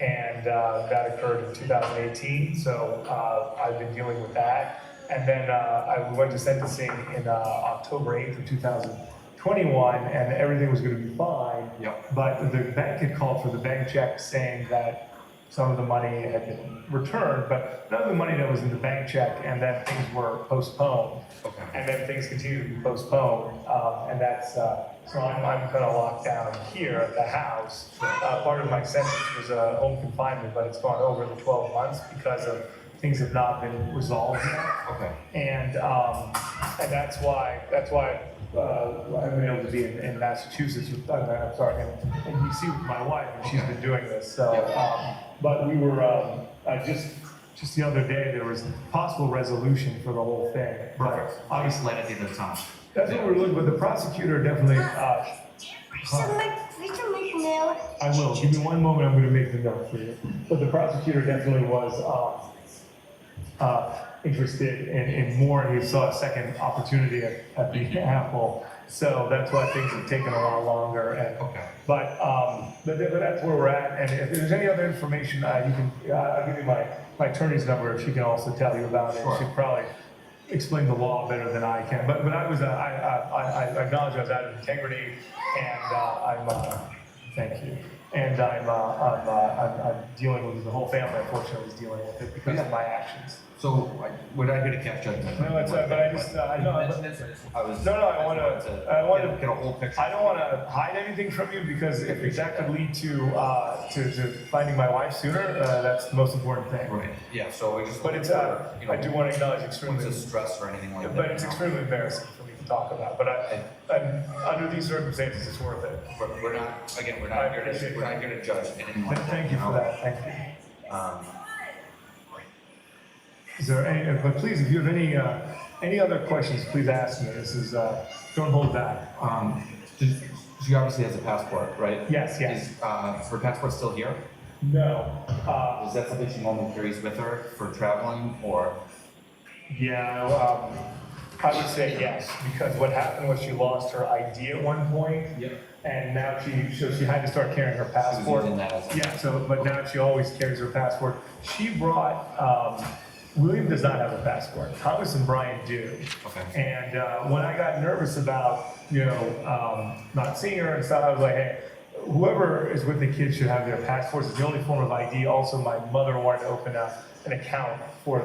and that occurred in 2018. So I've been dealing with that, and then I went to sentencing in October 8th of 2021, and everything was going to be fine. Yep. But the bank had called for the bank check, saying that some of the money had been returned, but none of the money that was in the bank check, and then things were postponed. Okay. And then things continue to be postponed, and that's, so I'm kind of locked down here at the house. Part of my sentence was home confinement, but it's gone over the 12 months because of things have not been resolved yet. Okay. And that's why I've been able to be in Massachusetts. I'm sorry, in DC with my wife, and she's been doing this. So, but we were just the other day there was possible resolution for the whole thing. Right. Obviously, light at the end of the tunnel. That's what we're looking. But the prosecutor definitely. I will. Give me one moment. I'm going to make the note for you. But the prosecutor definitely was interested in more, and he saw a second opportunity at the Apple. So that's why things have taken a lot longer. And, Okay. but that's where we're at. And if there's any other information, you can, I'll give you my attorney's number. She can also tell you about it. Sure. She'll probably explain the law better than I can. But I acknowledge I was out of integrity, and thank you. And I'm dealing with the whole family. Unfortunately, is dealing with it because of my actions. So, we're not here to catch judgment. No, it's but I just I know. I want to get a whole picture. I don't want to hide anything from you, because if that could lead to finding my wife sooner, that's the most important thing. Right. Yeah. So I just. But it's I do want to acknowledge extremely. It's a stress or anything like that. But it's extremely embarrassing for me to talk about. But under these circumstances, it's worth it. We're not here to judge anything like that. Thank you for that. Thank you. Is there any? But please, if you have any other questions, please ask me. This is don't hold back. She obviously has a passport, right? Yes. Is her passport still here? No. Is that something she normally carries with her for traveling, or? Yeah, I would say yes, because what happened was she lost her ID at one point. Yep. And now she had to start carrying her passport. Using that as but now she always carries her passport. She brought, William does not have a passport. Thomas and Brian do. Okay. And when I got nervous about, not seeing her and stuff, I was like, hey, whoever is with the kids should have their passports. It's the only form of ID. Also, my mother wanted to open an account for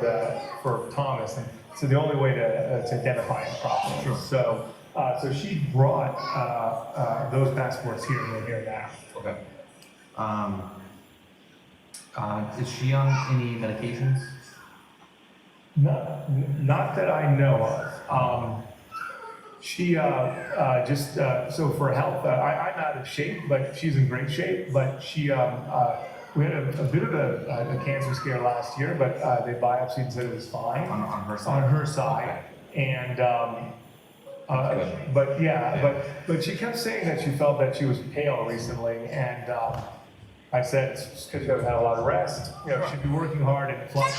Thomas, and so the only way to identify him properly. Sure. So she brought those passports here, and they're here now. Okay. Is she on any medications? Not that I know of. She so for health, I'm out of shape, but she's in great shape. But she, we had a bit of a cancer scare last year, but they biopsied and said it was fine On her side? On her side, and but she kept saying that she felt that she was pale recently, and I said it's because she hasn't had a lot of rest. She'd be working hard and flying.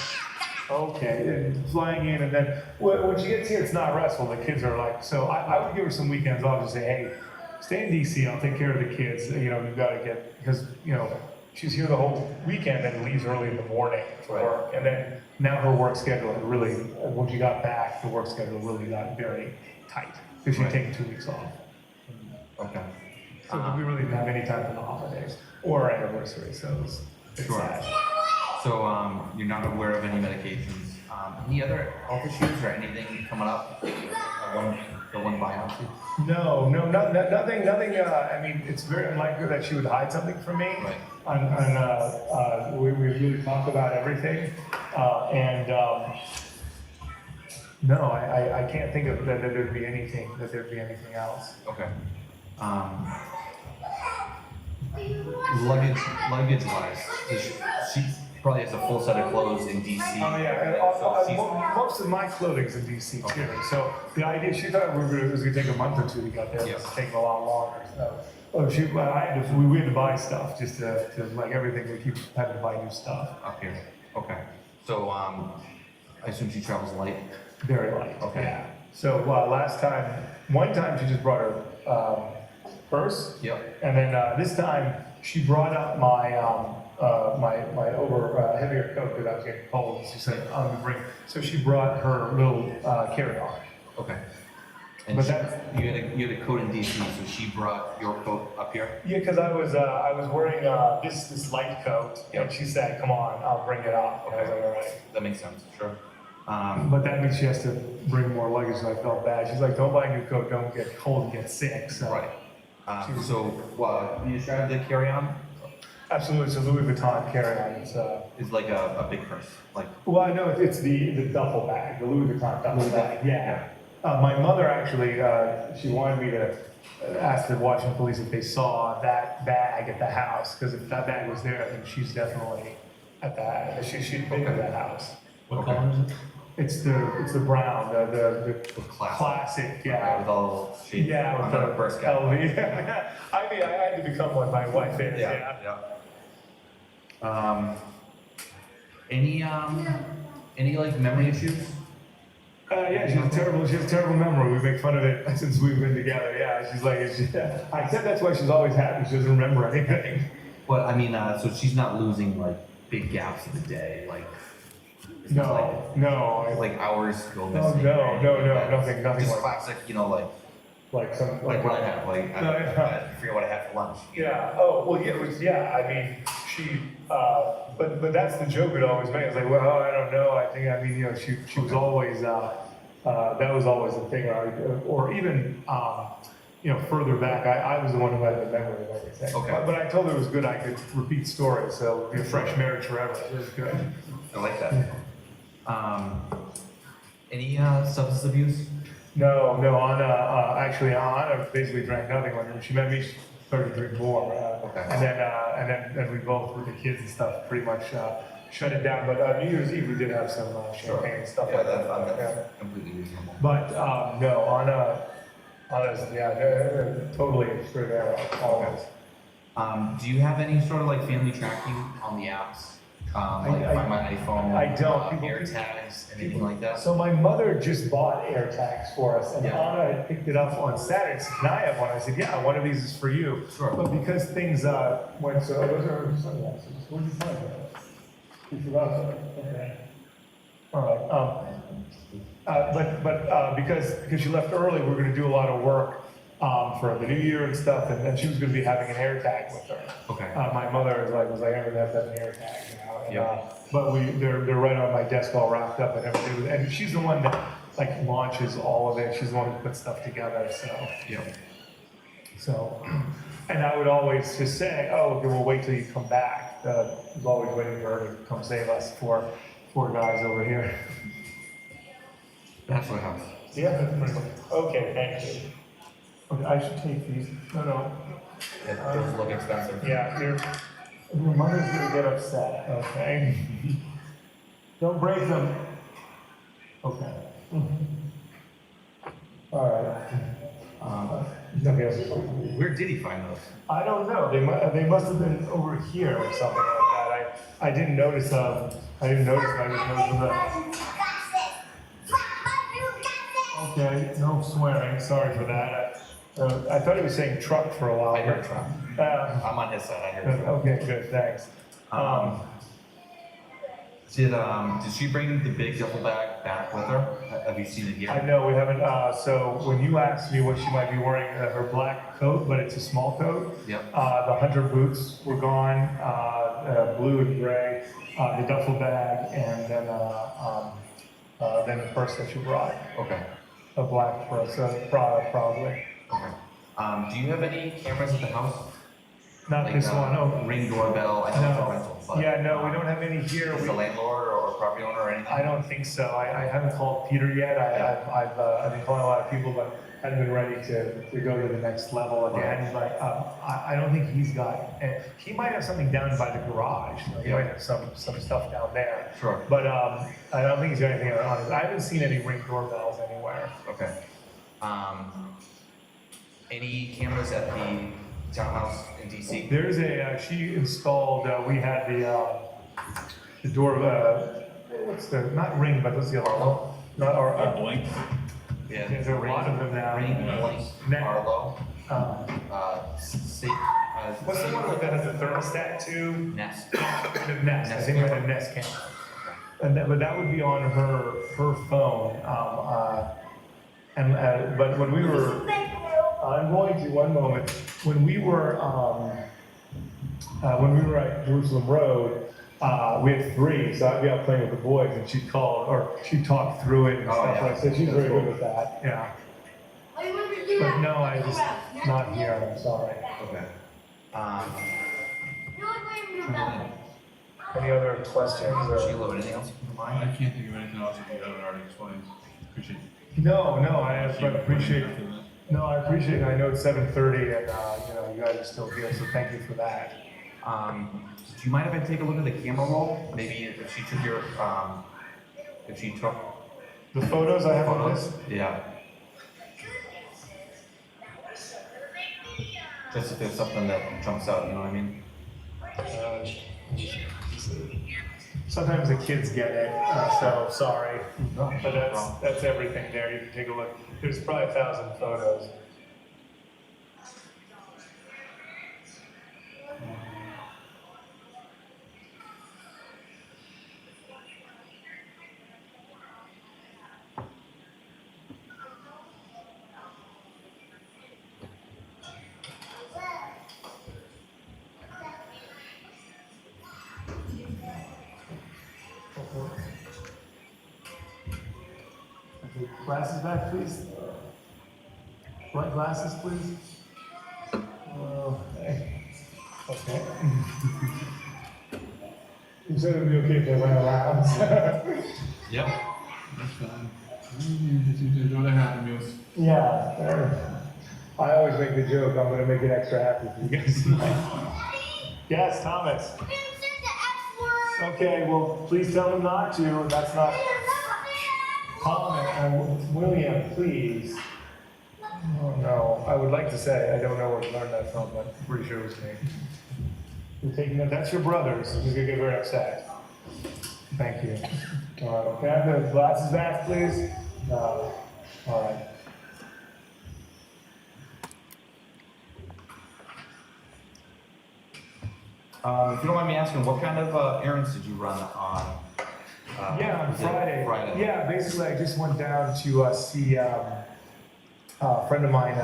Okay, and flying in, and then when she gets here, it's not restful. The kids are like, so I would give her some weekends off and say, hey, stay in DC. I'll take care of the kids. You've got to get, because she's here the whole weekend and leaves early in the morning for work, and then now her work schedule had really, when she got back, the work schedule really got very tight because she'd taken 2 weeks off. Okay. So we really didn't have any time for the holidays or our anniversary, so it's sad. So you're not aware of any medications. Any other health issues or anything coming up? The one biopsy? No, nothing. I mean, it's very unlikely that she would hide something from me. Right. We really talk about everything, and No, I can't think of that there'd be anything else. Okay. Luggage wise, she probably has a full set of clothes in DC. Oh yeah, So she's- most of my clothing's in DC too. So the idea, she thought it was gonna take a month or two to get there. It's taking a lot longer. So, we had to buy stuff just to like everything. We keep having to buy new stuff. up here. Okay. So I assume she travels light. Very light. Okay. Yeah. So one time she just brought her purse. Yep. And then this time she brought up my my heavier coat because I was getting cold. She said, "I'm gonna bring." So she brought her little carry-on. Okay. And But you had a coat in DC, so she brought your coat up here. Yeah, because I was wearing this light coat, and she said, "Come on, I'll bring it up." And I was like, "All right." That makes sense. Sure. But that means she has to bring more luggage, and I felt bad. She's like, "Don't buy a new coat, don't get cold and get sick." So. Right. So, you describe the carry-on? Absolutely, it's a Louis Vuitton carry-on. It's like a big purse, like. Well, I know it's the duffel bag, the Louis Vuitton duffel bag. Yeah. My mother actually, she wanted me to ask the Washington police if they saw that bag at the house, because if that bag was there, then she's definitely at that. She'd been to that house. What color is it? It's the brown, the classic, yeah. With all the shades. Yeah, with I'm not a purse guy. LV. I mean, I had to become one. My wife is. Yeah. Any like memory issues? Yeah, she has a terrible memory. We make fun of it since we've been together. Yeah, she's like, I said that's why she's always happy. She doesn't remember anything. But I mean, so she's not losing like big gaps in the day, like. it's not No. Like hours go No, missing. no, or anything no, like no, that. nothing Just like- classic, Like what I have, like No, yeah. I forget what I had for lunch. Yeah. Oh, well, yeah. It was. Yeah. I mean, she. But that's the joke it always made. It's like, well, I don't know. I mean, she was always. That was always the thing. Or even. Further back, I was the one who had the memory of everything. Okay. But I told her it was good. I could repeat stories, so it'd be a fresh marriage forever. It was good. I like that. Any substance abuse? No. Anna basically drank nothing when she met me. She started to drink more. Okay. And then we both, with the kids and stuff, pretty much shut it down. But New Year's Eve we did have some champagne and stuff Yeah, like that. that's completely reasonable. But no, Anna's totally straight arrow, always. Do you have any sort of like family tracking on the apps? Like I- Find My iPhone, I don't. People- AirTags, anything like that? So my mother just bought AirTags for us, and Yeah. Anna had picked it up on Saturday. She said, "Can I have one?" I said, "Yeah, one of these is for you." Sure. But because things went so, those are her sunglasses. Where'd you find those? You forgot them. Okay. All right. But because she left early, we're going to do a lot of work for the new year and stuff, and she was going to be having an AirTag with her. Okay. My mother was like, "I'm going to have an AirTag," And, Yeah. but they're right on my desk, all wrapped up and everything. And she's the one that like launches all of it. She's the one who puts stuff together. So, and I would always just say, "Oh, okay, we'll wait till you come back." I was always waiting for her to come save us. Four guys over here. Bachelor house. Yeah, that's pretty much. Okay, thank you. Okay, I should take these. No. Yeah, those look expensive. Yeah, your mother's gonna get upset. Okay. Don't break them. Okay. All right. Okay. Where did he find those? I don't know. They must have been over here or something like that. I didn't notice. I didn't notice. I just noticed that. Okay. No swearing. Sorry for that. I thought he was saying truck for a while. I heard truck. I'm on his side. I heard truck. Okay. Good. Thanks. Did she bring the big duffel bag back with her? Have you seen it I here? know we haven't. So when you asked me what she might be wearing, her black coat, but it's a small coat. Yep. The hunter boots were gone, blue and gray. The duffel bag, and then the purse that she brought, Okay. a black purse, probably. Okay. Do you have any cameras at the house? Not Like, this one, oh. Ring doorbell, I know it's a rental, but. Yeah, no, we don't have any here. Is We- the landlord or property owner or anything? I don't think so. I haven't called Peter yet. I've been calling a lot of people, but haven't been ready to go to the next level again. But I don't think he's got. He might have something down by the garage. You know, he might have some stuff down there. Sure. But I don't think he's got anything on his. I haven't seen any Ring doorbells anywhere. Okay. Any cameras at the townhouse in DC? There's she installed. We had the door. What's the not Ring, but what's the other one? Not our. Blink. Yeah. There's a lot of them now. Ring, Blink, Net- Arlo, What's the one that has the thermostat too? Nest. The Nest. I think we had a Nest camera. And but that would be on her phone. But when we were, I'm going to one moment. When we were at Jerusalem Road, we had 3, so I'd be out playing with the boys, and she'd call or she'd talk through it and Oh, stuff yeah. like that. She's very good with that. Yeah. But no, I just not here. I'm sorry. Okay. Any other questions? Or? Sheila, anything else you can I remind? can't think of anything else that you haven't already explained. Appreciate No, I appreciate. After that. No, I appreciate it. I know it's 7:30 and, you guys are still here, so thank you for that. Do you mind if I take a look at the camera roll? Maybe if she took your, if she took The photos I have on photos? this? Yeah. Just if there's something that jumps out, you know what I mean? Sometimes the kids get it, so sorry. No, But no problem. that's everything there. You can take a look. There's probably 1,000 photos. Glasses back, please. What glasses, please? Okay. Okay. You said it'd be okay if they went around. Yep. That's fine. You seem to enjoy the happy meals. Yeah. I always make the joke, I'm gonna make it extra happy for you guys tonight. Yes, Thomas. Okay, well, please tell him not to, that's not. William, please. Oh, no, I would like to say, I don't know where you learned that from, but I'm pretty sure it was me. You're taking that, that's your brother's, he's gonna get very upset. Thank you. Can I have the glasses back, please? All right. If you don't mind me asking, what kind of errands did you run on? Yeah, on was it Friday. Friday. Yeah, basically, I just went down to see a friend of mine,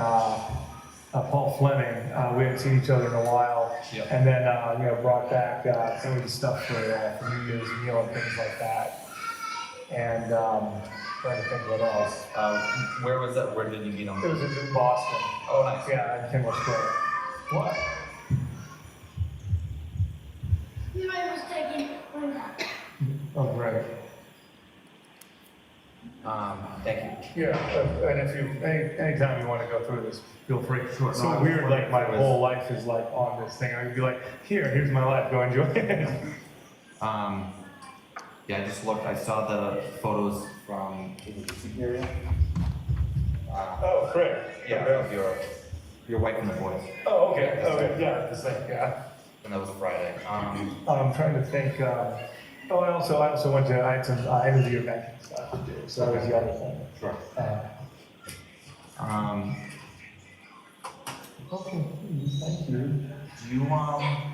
Paul Fleming. We hadn't seen each other in a while. Yep. And then, brought back some of the stuff for New Year's meal and things like that. And trying to think what else. Where was that? Where did you meet him? It was in Boston. Oh, nice. Yeah, in Kimball Square. What? Oh, great. Thank you. Yeah, and if you, anytime you want to go through this, feel free. Sure. It's No, so I weird, was like my wondering if it was- whole life is like on this thing. I'd be like, here's my life, go enjoy it. Yeah, I just looked. I saw the photos from the area. Oh, great. Yeah, Okay. of your wife and the boys, Oh, okay, okay, yeah, the same, yeah. and that was Friday. I'm trying to think, I also went to, I had some end of the year banking stuff to do, so that was the other thing. Sure. Okay, thank you. Do you mind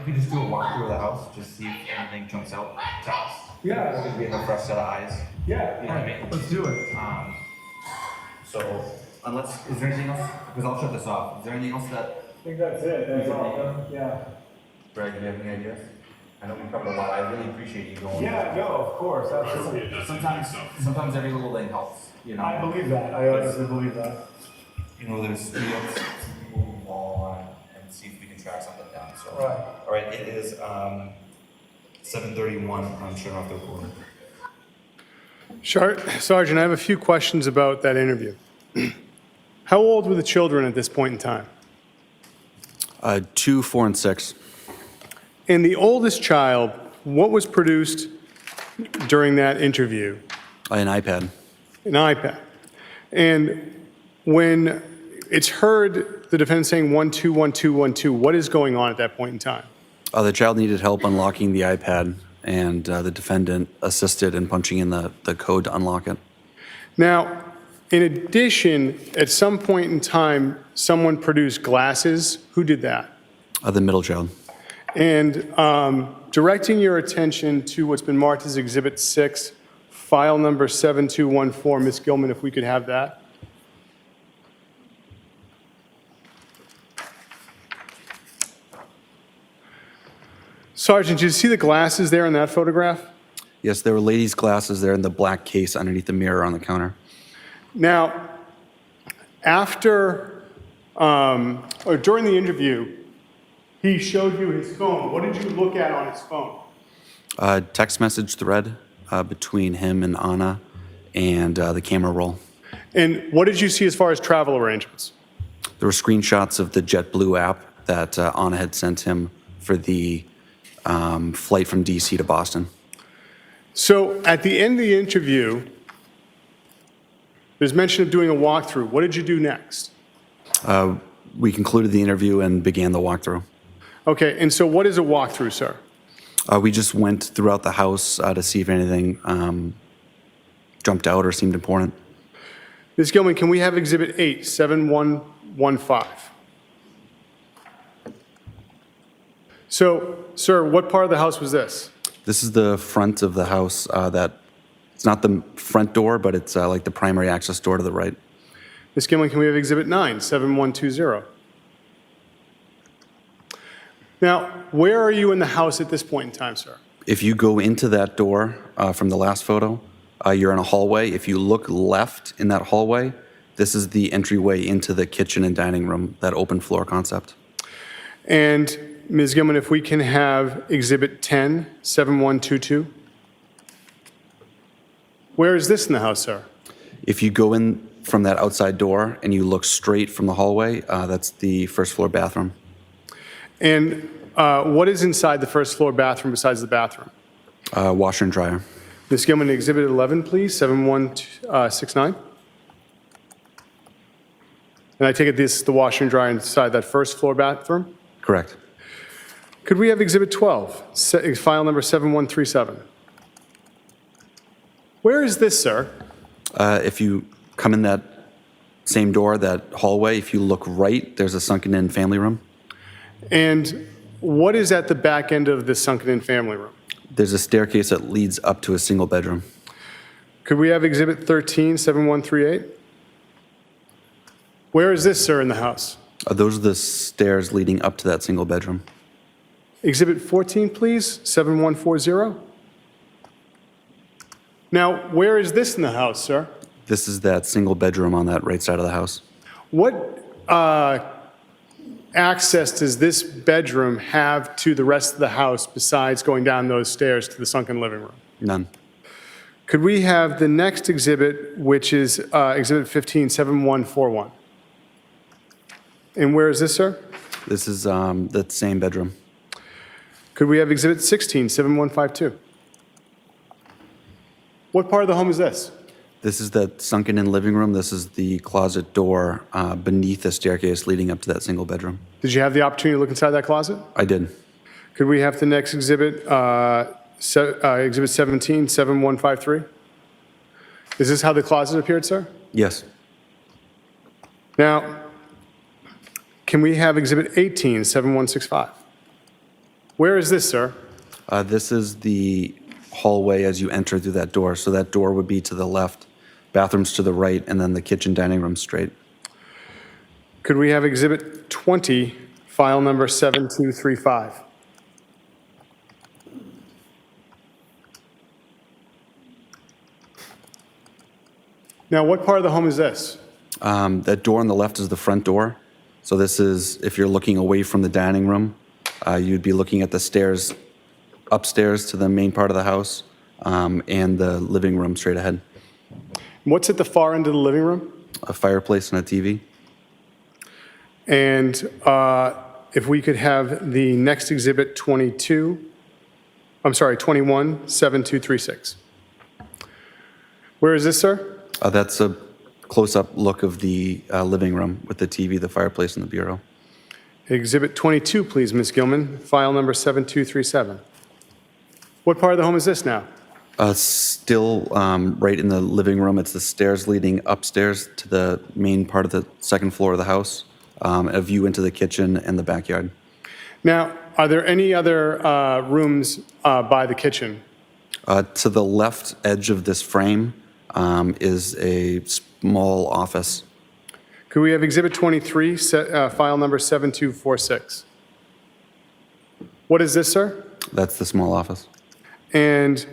if we just do a walkthrough of the house, just see if anything jumps out to us? Yeah. It'd be a fresh set of eyes. Yeah, You know what I mean? let's do it. So, unless, is there anything else? Because I'll shut this off. Is there anything else that, I think that's it, that's all, yeah. Greg, do you have any ideas? I know we covered a lot. I really appreciate you going. Yeah, no, of course, absolutely. Sometimes every little thing helps, you know? I believe that, I honestly believe that. You know, there's fields, wall, see if we can track something down. So, Right. all right, it is 7:31. I'm shutting off the recorder. Sergeant, I have a few questions about that interview. How old were the children at this point in time? 2, 4, and 6. And the oldest child, what was produced during that interview? An iPad. An iPad. And when it's heard the defendant saying 121212, what is going on at that point in time? The child needed help unlocking the iPad, and the defendant assisted in punching in the code to unlock it. Now, in addition, at some point in time, someone produced glasses. Who did that? The middle child. And directing your attention to what's been marked as Exhibit 6, file number 7214, Ms. Gilman, if we could have that. Sergeant, did you see the glasses there in that photograph? Yes, there were ladies' glasses there in the black case underneath the mirror on the counter. Now, after or during the interview, he showed you his phone. What did you look at on his phone? Text message thread between him and Anna, and the camera roll. And what did you see as far as travel arrangements? There were screenshots of the JetBlue app that Anna had sent him for the flight from DC to Boston. So at the end of the interview, there's mention of doing a walkthrough. What did you do next? We concluded the interview and began the walkthrough. Okay, and so what is a walkthrough, sir? We just went throughout the house to see if anything jumped out or seemed important. Ms. Gilman, can we have Exhibit 8, 7115? So, sir, what part of the house was this? This is the front of the house that, it's not the front door, but it's like the primary access door to the right. Ms. Gilman, can we have Exhibit 9, 7120? Now, where are you in the house at this point in time, sir? If you go into that door from the last photo, you're in a hallway. If you look left in that hallway, this is the entryway into the kitchen and dining room, that open floor concept. And Ms. Gilman, if we can have Exhibit 10, 7122? Where is this in the house, sir? If you go in from that outside door and you look straight from the hallway, that's the first floor bathroom. And what is inside the first floor bathroom besides the bathroom? Washer and dryer. Ms. Gilman, Exhibit 11, please, 7169. And I take it this is the washer and dryer inside that first floor bathroom? Correct. Could we have Exhibit 12, file number 7137? Where is this, sir? If you come in that same door, that hallway, if you look right, there's a sunken-in family room. And what is at the back end of this sunken-in family room? There's a staircase that leads up to a single bedroom. Could we have Exhibit 13, 7138? Where is this, sir, in the house? Those are the stairs leading up to that single bedroom. Exhibit 14, please, 7140. Now, where is this in the house, sir? This is that single bedroom on that right side of the house. What access does this bedroom have to the rest of the house besides going down those stairs to the sunken living room? None. Could we have the next exhibit, which is Exhibit 15, 7141? And where is this, sir? This is the same bedroom. Could we have Exhibit 16, 7152? What part of the home is this? This is that sunken-in living room. This is the closet door beneath the staircase leading up to that single bedroom. Did you have the opportunity to look inside that closet? I did. Could we have the next exhibit, Exhibit 17, 7153? Is this how the closet appeared, sir? Yes. Now, can we have Exhibit 18, 7165? Where is this, sir? This is the hallway as you enter through that door. So that door would be to the left, bathrooms to the right, and then the kitchen dining room straight. Could we have Exhibit 20, file number 7235? Now, what part of the home is this? That door on the left is the front door. So this is, if you're looking away from the dining room, you'd be looking at the stairs upstairs to the main part of the house, and the living room straight ahead. What's at the far end of the living room? A fireplace and a TV. And if we could have the next exhibit 217236. Where is this, sir? That's a close-up look of the living room with the TV, the fireplace, and the bureau. Exhibit 22, please, Ms. Gilman, file number 7237. What part of the home is this now? Still right in the living room. It's the stairs leading upstairs to the main part of the second floor of the house, a view into the kitchen and the backyard. Now, are there any other rooms by the kitchen? To the left edge of this frame is a small office. Could we have exhibit 23, file number 7246? What is this, sir? That's the small office. And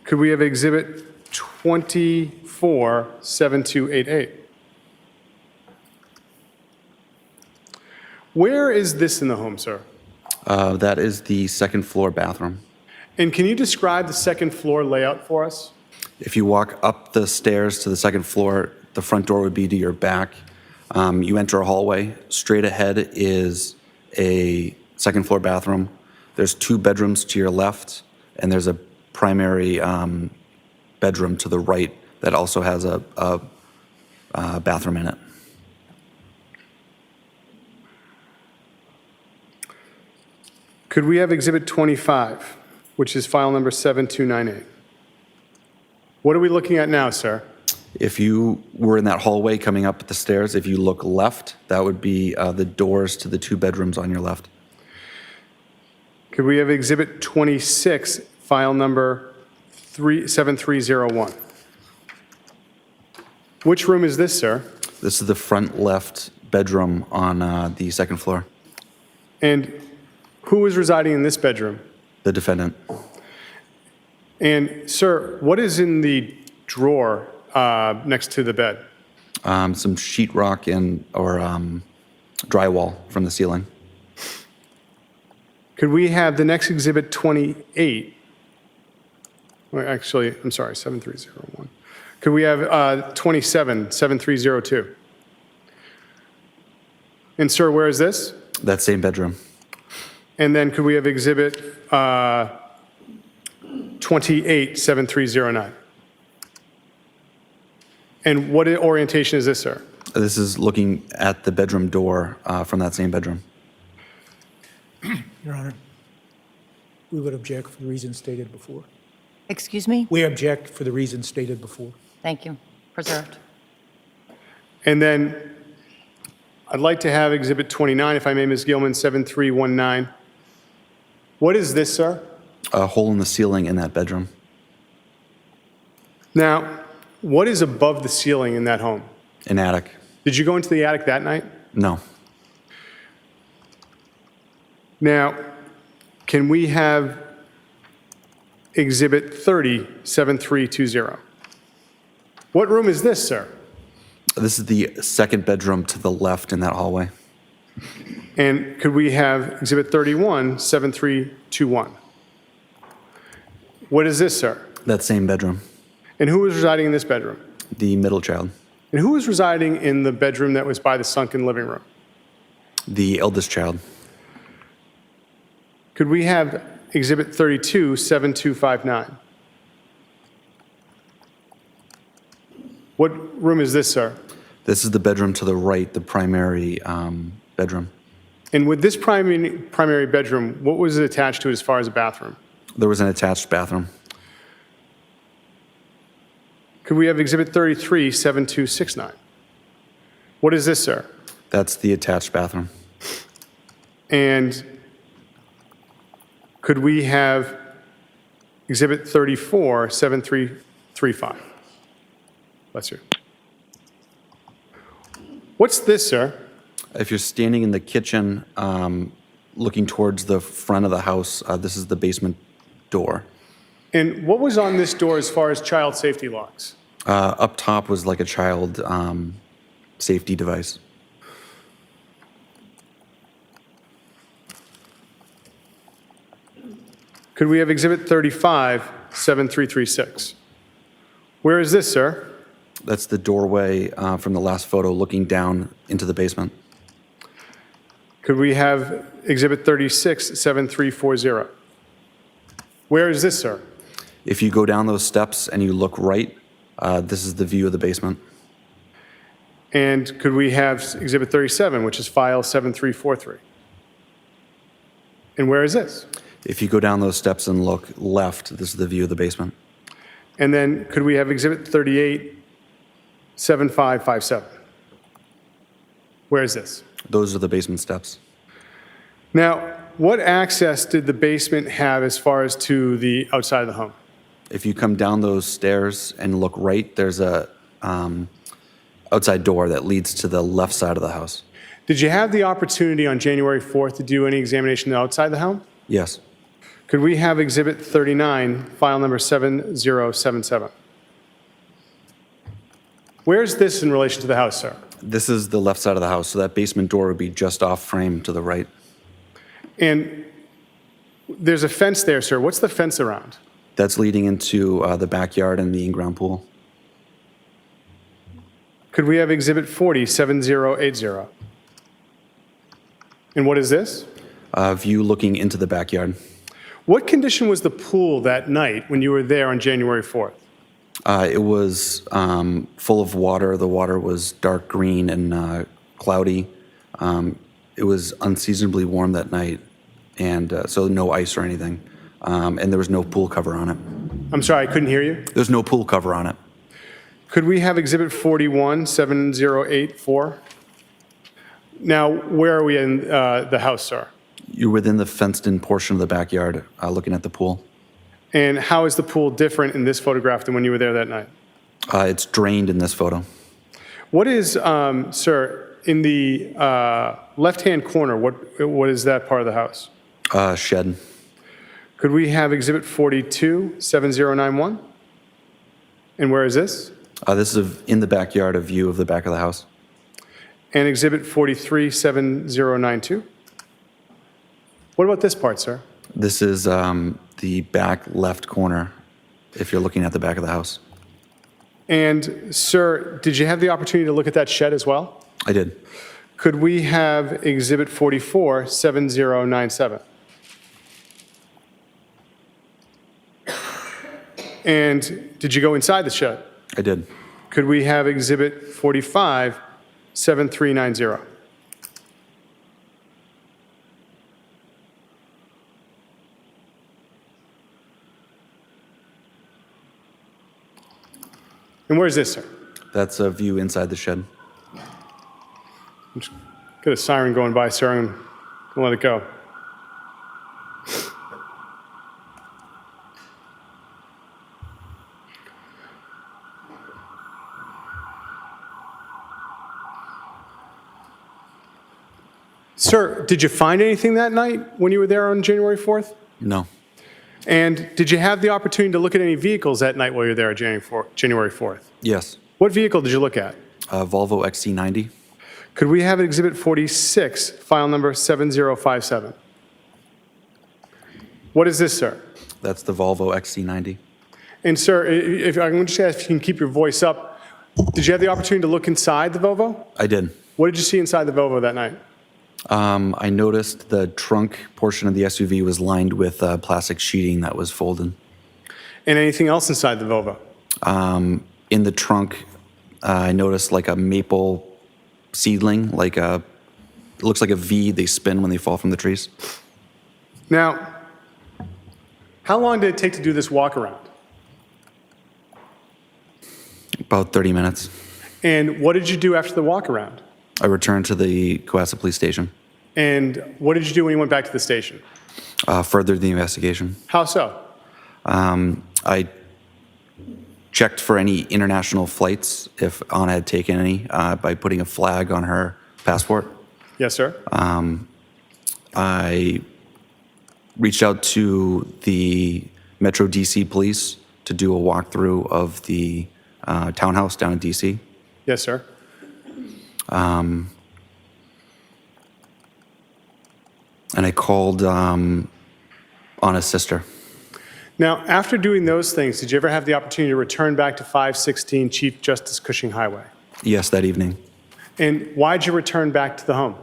could we have exhibit 24, 7288? Where is this in the home, sir? That is the second floor bathroom. And can you describe the second floor layout for us? If you walk up the stairs to the second floor, the front door would be to your back. You enter a hallway. Straight ahead is a second floor bathroom. There's 2 bedrooms to your left, and there's a primary bedroom to the right that also has a bathroom in it. Could we have exhibit 25, which is file number 7298? What are we looking at now, sir? If you were in that hallway coming up the stairs, if you look left, that would be the doors to the 2 bedrooms on your left. Could we have exhibit 26, file number 7301? Which room is this, sir? This is the front left bedroom on the second floor. And who is residing in this bedroom? The defendant. And, sir, what is in the drawer next to the bed? Some sheetrock or drywall from the ceiling. Could we have the next exhibit 28? Well, actually, I'm sorry, 7301. Could we have 27, 7302? And, sir, where is this? That same bedroom. And then could we have exhibit 28, 7309? And what orientation is this, sir? This is looking at the bedroom door from that same bedroom. Your Honor, we would object for the reasons stated before. Excuse me? We object for the reasons stated before. Thank you. Preserved. And then I'd like to have exhibit 29, if I may, Ms. Gilman, 7319. What is this, sir? A hole in the ceiling in that bedroom. Now, what is above the ceiling in that home? An attic. Did you go into the attic that night? No. Now, can we have exhibit 30, 7320? What room is this, sir? This is the second bedroom to the left in that hallway. And could we have exhibit 31, 7321? What is this, sir? That same bedroom. And who is residing in this bedroom? The middle child. And who is residing in the bedroom that was by the sunken living room? The eldest child. Could we have exhibit 32, 7259? What room is this, sir? This is the bedroom to the right, the primary bedroom. And with this primary bedroom, what was it attached to as far as a bathroom? There was an attached bathroom. Could we have exhibit 33, 7269? What is this, sir? That's the attached bathroom. And could we have exhibit 34, 7335? Bless you. What's this, sir? If you're standing in the kitchen, looking towards the front of the house, this is the basement door. And what was on this door as far as child safety locks? Up top was like a child safety device. Could we have Exhibit 35, 7336? Where is this, sir? That's the doorway from the last photo looking down into the basement. Could we have Exhibit 36, 7340? Where is this, sir? If you go down those steps and you look right, this is the view of the basement. And could we have Exhibit 37, which is file 7343? And where is this? If you go down those steps and look left, this is the view of the basement. And then could we have Exhibit 38, 7557? Where is this? Those are the basement steps. Now, what access did the basement have as far as to the outside of the home? If you come down those stairs and look right, there's a outside door that leads to the left side of the house. Did you have the opportunity on January 4th to do any examination outside the home? Yes. Could we have Exhibit 39, file number 7077? Where is this in relation to the house, sir? This is the left side of the house, so that basement door would be just off frame to the right. And there's a fence there, sir. What's the fence around? That's leading into the backyard and the in-ground pool. Could we have Exhibit 40, 7080? And what is this? View looking into the backyard. What condition was the pool that night when you were there on January 4th? It was full of water. The water was dark green and cloudy. It was unseasonably warm that night, and so no ice or anything. And there was no pool cover on it. I'm sorry, I couldn't hear you. There's no pool cover on it. Could we have Exhibit 41, 7084? Now, where are we in the house, sir? You're within the fenced-in portion of the backyard, looking at the pool. And how is the pool different in this photograph than when you were there that night? It's drained in this photo. What is, sir, in the left-hand corner, what is that part of the house? Shed. Could we have Exhibit 42, 7091? And where is this? This is in the backyard, a view of the back of the house. And Exhibit 43, 7092? What about this part, sir? This is the back left corner, if you're looking at the back of the house. And, sir, did you have the opportunity to look at that shed as well? I did. Could we have Exhibit 44, 7097? And did you go inside the shed? I did. Could we have Exhibit 45, 7390? And where's this, sir? That's a view inside the shed. Got a siren going by, sir. I'm going to let it go. Sir, did you find anything that night when you were there on January 4th? No. And did you have the opportunity to look at any vehicles that night while you were there on January 4th? Yes. What vehicle did you look at? Volvo XC90. Could we have Exhibit 46, file number 7057? What is this, sir? That's the Volvo XC90. And sir, if I'm going to just ask if you can keep your voice up, did you have the opportunity to look inside the Volvo? I did. What did you see inside the Volvo that night? I noticed the trunk portion of the SUV was lined with plastic sheeting that was folded. And anything else inside the Volvo? In the trunk, I noticed like a maple seedling, it looks like a V they spin when they fall from the trees. Now, how long did it take to do this walk around? About 30 minutes. And what did you do after the walk around? I returned to the Cohasset Police Station. And what did you do when you went back to the station? Furthered the investigation. How so? I checked for any international flights, if Anna had taken any, by putting a flag on her passport. Yes, sir. I reached out to the Metro DC Police to do a walkthrough of the townhouse down in DC. Yes, sir. And I called Anna's sister. Now, after doing those things, did you ever have the opportunity to return back to 516 Chief Justice Cushing Highway? Yes, that evening. And why'd you return back to the home?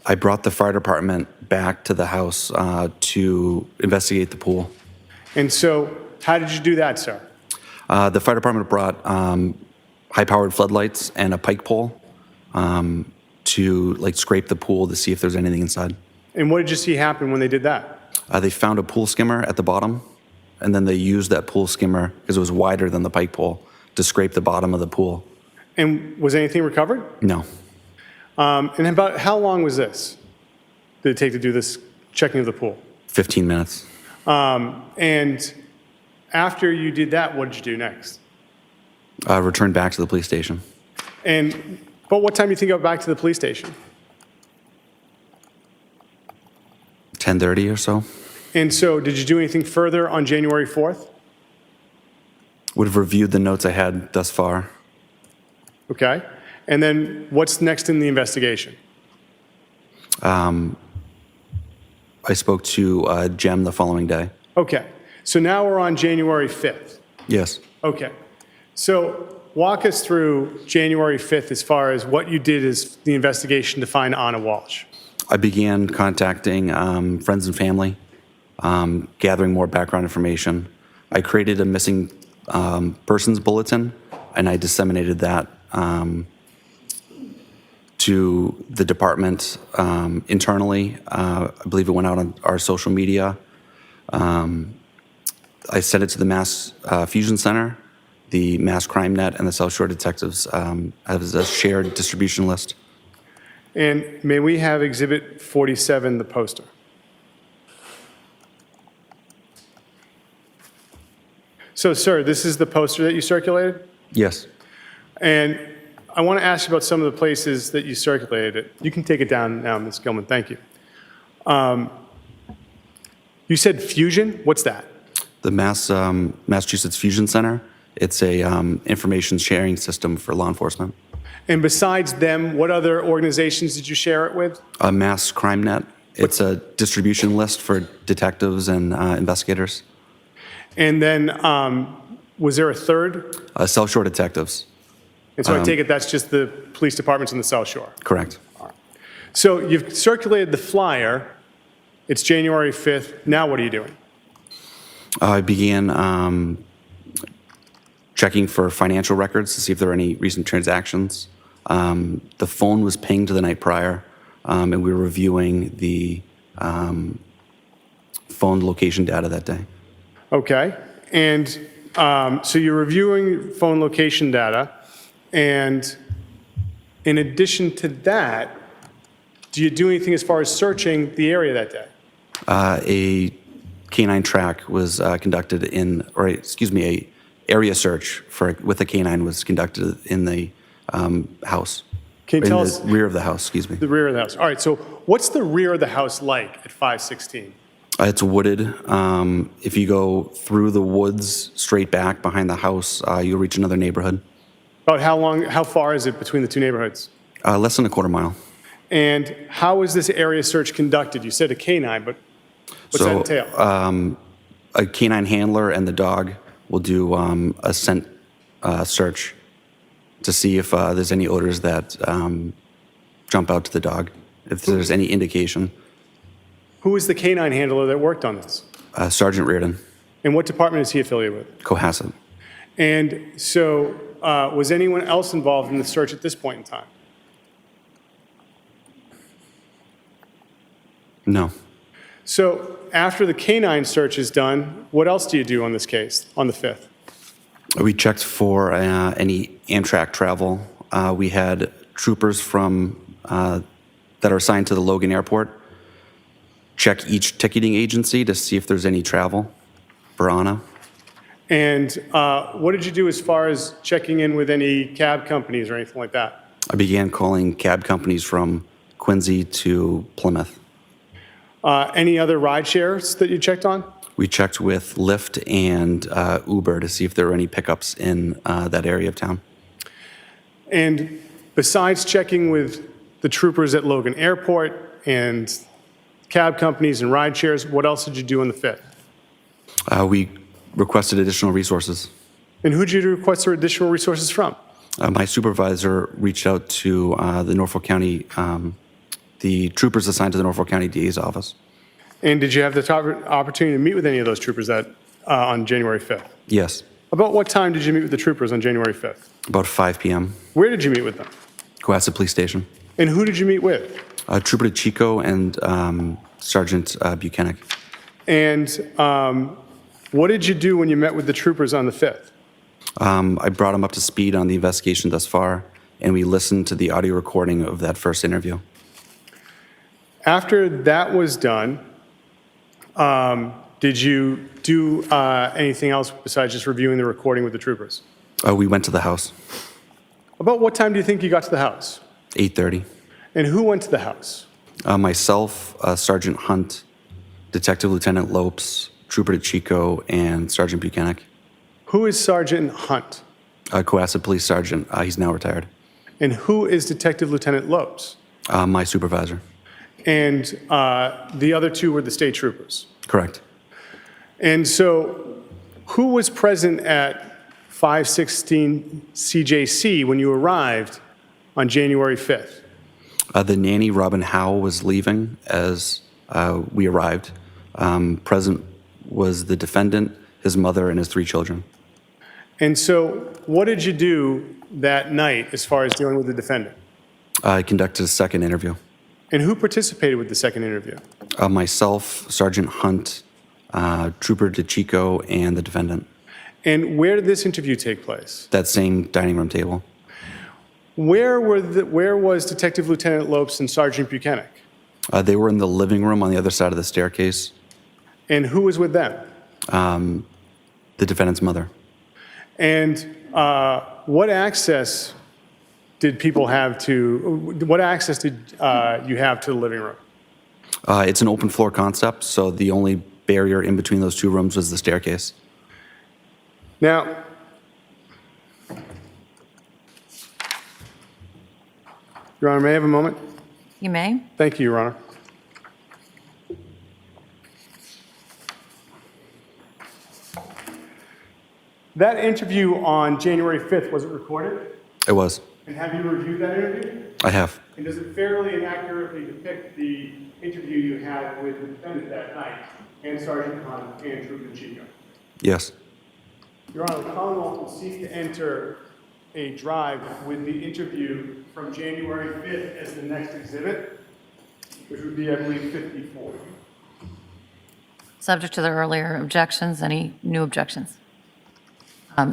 I brought the fire department back to the house to investigate the pool. And so, how did you do that, sir? The fire department brought high-powered floodlights and a pike pole to scrape the pool to see if there's anything inside. And what did you see happen when they did that? They found a pool skimmer at the bottom, and then they used that pool skimmer, because it was wider than the pike pole, to scrape the bottom of the pool. And was anything recovered? No. And about how long was this? Did it take to do this checking of the pool? 15 minutes. And after you did that, what did you do next? Returned back to the police station. But what time do you think you got back to the police station? 10:30 or so. And so, did you do anything further on January 4th? Would have reviewed the notes I had thus far. Okay. And then, what's next in the investigation? I spoke to Jem the following day. Okay. So now we're on January 5th. Yes. Okay. So walk us through January 5th as far as what you did as the investigation to find Anna Walsh. I began contacting friends and family, gathering more background information. I created a missing persons bulletin, and I disseminated that to the department internally. I believe it went out on our social media. I sent it to the Mass Fusion Center, the Mass Crime Net, and the South Shore Detectives as a shared distribution list. And may we have Exhibit 47, the poster? So, sir, this is the poster that you circulated? Yes. And I want to ask you about some of the places that you circulated it. You can take it down now, Ms. Gilman. Thank you. You said Fusion? What's that? The Massachusetts Fusion Center. It's a information sharing system for law enforcement. And besides them, what other organizations did you share it with? A Mass Crime Net. It's a distribution list for detectives and investigators. And then, was there a third? South Shore Detectives. And so I take it that's just the police departments in the South Shore. Correct. So you've circulated the flyer. It's January 5th. Now what are you doing? I began checking for financial records to see if there were any recent transactions. The phone was pinged the night prior, and we were reviewing the phone location data that day. Okay. And so you're reviewing phone location data. And in addition to that, do you do anything as far as searching the area that day? A canine track was conducted a area search with a canine was conducted in the house. Can you tell in us the rear of the house, excuse me. the rear of the house? All right. So what's the rear of the house like at 516? It's wooded. If you go through the woods straight back behind the house, you'll reach another neighborhood. About how far is it between the two neighborhoods? Less than a quarter mile. And how is this area search conducted? You said a canine, but what's that entail? A canine handler and the dog will do a scent search to see if there's any odors that jump out to the dog, if there's any indication. Who is the canine handler that worked on this? Sergeant Reardon, And what department is he affiliated with? Cohasset. And so was anyone else involved in the search at this point in time? No. So after the canine search is done, what else do you do on this case, on the 5th? We checked for any Amtrak travel. We had troopers that are assigned to the Logan Airport check each ticketing agency to see if there's any travel for Anna. And what did you do as far as checking in with any cab companies or anything like that? I began calling cab companies from Quincy to Plymouth. Any other ride shares that you checked on? We checked with Lyft and Uber to see if there were any pickups in that area of town. And besides checking with the troopers at Logan Airport and cab companies and ride shares, what else did you do on the 5th? We requested additional resources. And who did you request for additional resources from? My supervisor reached out to the Norfolk County, the troopers assigned to the Norfolk County DA's office. And did you have the opportunity to meet with any of those troopers on January 5th? Yes, About what time did you meet with the troopers on January 5th? about 5 p.m. Where did you meet with them? Cohasset Police Station. And who did you meet with? Trooper DeChico and Sergeant Buchanan. And what did you do when you met with the troopers on the 5th? I brought him up to speed on the investigation thus far, and we listened to the audio recording of that first interview. After that was done, did you do anything else besides just reviewing the recording with the troopers? We went to the house, About what time do you think you got to the house? 8:30. And who went to the house? Myself, Sergeant Hunt, Detective Lieutenant Lopes, Trooper DeChico, and Sergeant Buchanan. Who is Sergeant Hunt? Cohasset Police Sergeant. He's now retired. And who is Detective Lieutenant Lopes? My supervisor. And the other two were the state troopers. Correct. And so who was present at 516 CJC when you arrived on January 5th? The nanny, Robin Howe, was leaving as we arrived. Present was the defendant, his mother, and his 3 children. And so what did you do that night as far as dealing with the defendant? I conducted a second interview. And who participated with the second interview? Myself, Sergeant Hunt, Trooper DeChico, and the defendant. And where did this interview take place? That same dining room table. Where was Detective Lieutenant Lopes and Sergeant Buchanan? They were in the living room on the other side of the staircase. And who was with them? The defendant's mother. And what access did people have to, what access did you have to the living room? It's an open floor concept, so the only barrier in between those 2 rooms was the staircase. Now, Your Honor, may I have a moment? You may. Thank you, Your Honor. That interview on January 5th, was it recorded? It was. And have you reviewed that interview? I have. And does it fairly and accurately depict the interview you had with the defendant that night and Sergeant Hunt and Trooper Chico? Yes. Your Honor, the Commonwealth will seek to enter a drive with the interview from January 5th as the next exhibit, which would be, I believe, 54. Subject to the earlier objections, any new objections?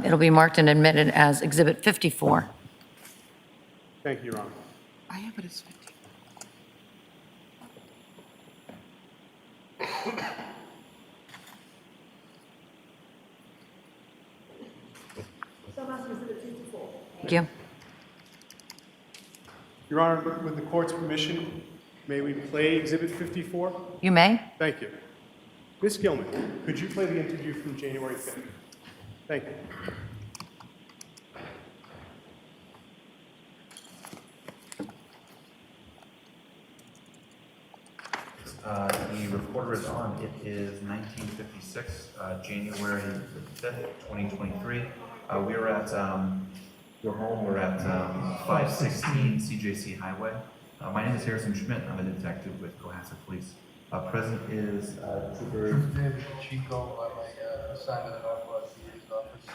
It'll be marked and admitted as Exhibit 54. Thank you, Your Honor. I have it as 50. Thank you. Your Honor, with the court's permission, may we play Exhibit 54? You may. Thank you. Ms. Gilman, could you play the interview from January 5th? Thank you. The recorder is on. It is 1956, January 5th, 2023. We are at your home. We're at 516 CJC Highway. My name is Harrison Schmidt. I'm a detective with Cohasset Police. Present is Trooper Chico, I'm assigned to the Northwest DA's office.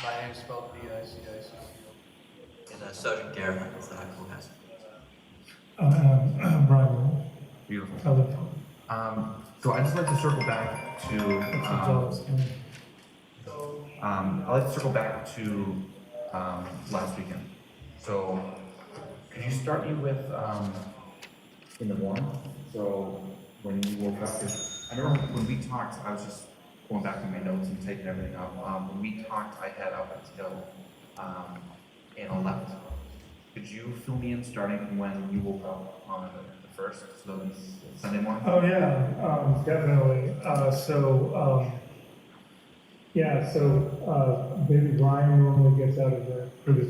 My name is spelled B-I-C-I-C-C-O. And Sergeant Garrett, Cohasset. Brian Walshe. Beautiful. So I'd just like to circle back to. I'd like to circle back to last weekend. So could you start me with in the morning? So when you woke up, 'cause I remember when we talked, I was just going back to my notes and taking everything up. When we talked, I had up until Anna left. Could you fill me in starting from when you woke up on the first, so it's Sunday morning? Oh, yeah, definitely. Baby Brian normally gets out of there for the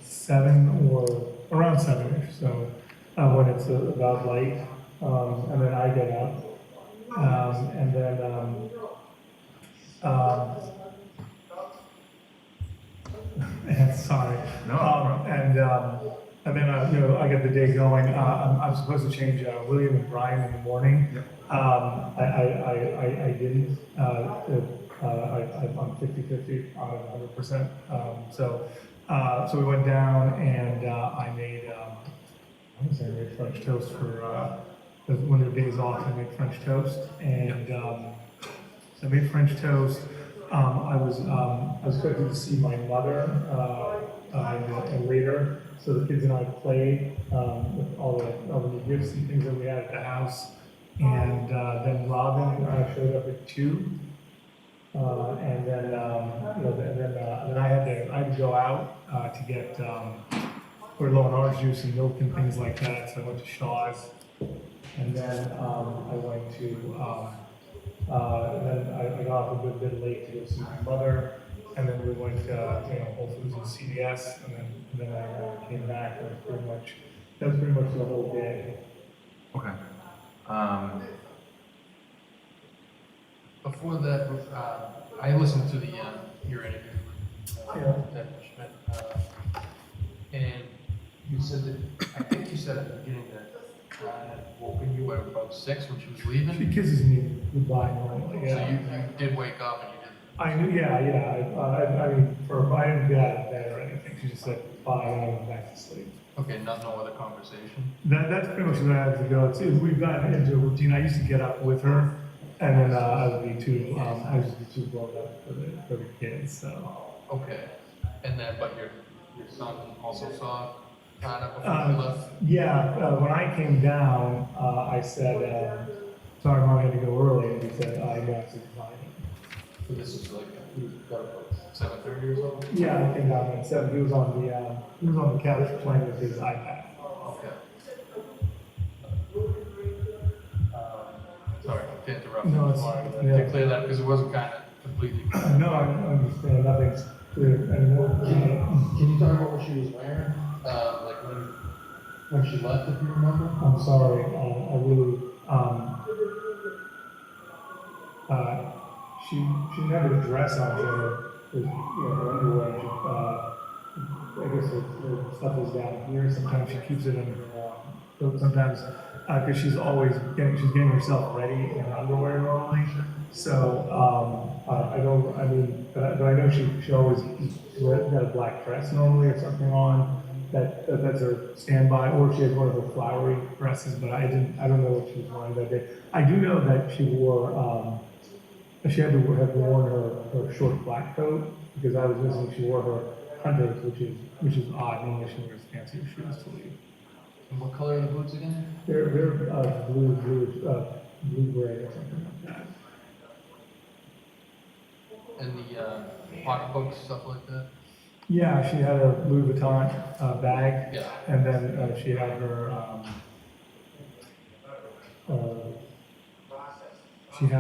7 or around 7-ish, so when it's about light, and then I get up, and then sorry. No, And then, you know, I got the day going. I'm supposed to change William and Brian in the morning. Yep. I didn't. I'm 50-50 on it 100%. So we went down and I made, I was saying I made French toast for one of the days off. I made French toast, and so I made French toast. I was expecting to see my mother and later, so the kids and I played with all the new gifts and things that we had at the house. And then Robin showed up at 2. And then, you know, then I had to go out to get we're low on orange juice and milk and things like that. So I went to Shaw's, and then I went to then I got off a bit late to go see my mother, and then we went to you know, Whole Foods and CVS, and then I came back. And that was pretty much the whole day. Okay. Before that, I listened to the your interview with that Schmidt, and you said that I think you said at the beginning that had woken you at about 6 when she was leaving. She kisses me goodbye normally. So Yeah. you did wake up and you did. I knew. Yeah. I mean, I didn't get out of bed or anything. She just said bye, and I went back to sleep. Okay, no other conversation. That's pretty much what I had to go. We've gotten into a routine. I used to get up with her, and then I would be too. I used to be too blown up for the kids. So. Okay, and then but your son also saw Hannah before you left. Yeah. When I came down, I said, "Sorry, Mom, I had to go early," and he said, "I know it's fine." So this is like you got about 7:30 years old. Yeah, I came down at 7. He was on the couch playing with his iPad. Okay. Sorry to interrupt. No, it's Wanted fine. to Yeah. clear that because it wasn't kind of completely. No, I understand. Nothing's clear anymore. Can you talk about what she was wearing? Like when she left, if you remember? I'm sorry. I really. She didn't have a dress on. She had her underwear. I guess her stuff is down here. Sometimes she keeps it under her arm. Sometimes, because she's getting herself ready in her underwear normally. So I don't. I mean, but I know she always got a black dress normally or something on. That's her standby, or she has one of her flowery dresses. But I don't know what she was wearing that day. I do know that she wore. She had to have worn her short black coat because I was listening. She wore her hunters, which is odd. Normally she wears fancier shoes to leave. And what color are the boots again? They're blue gray or something like that. And the pocketbooks, stuff like that? Yeah, she had a Louis Vuitton bag, Yeah. and then she had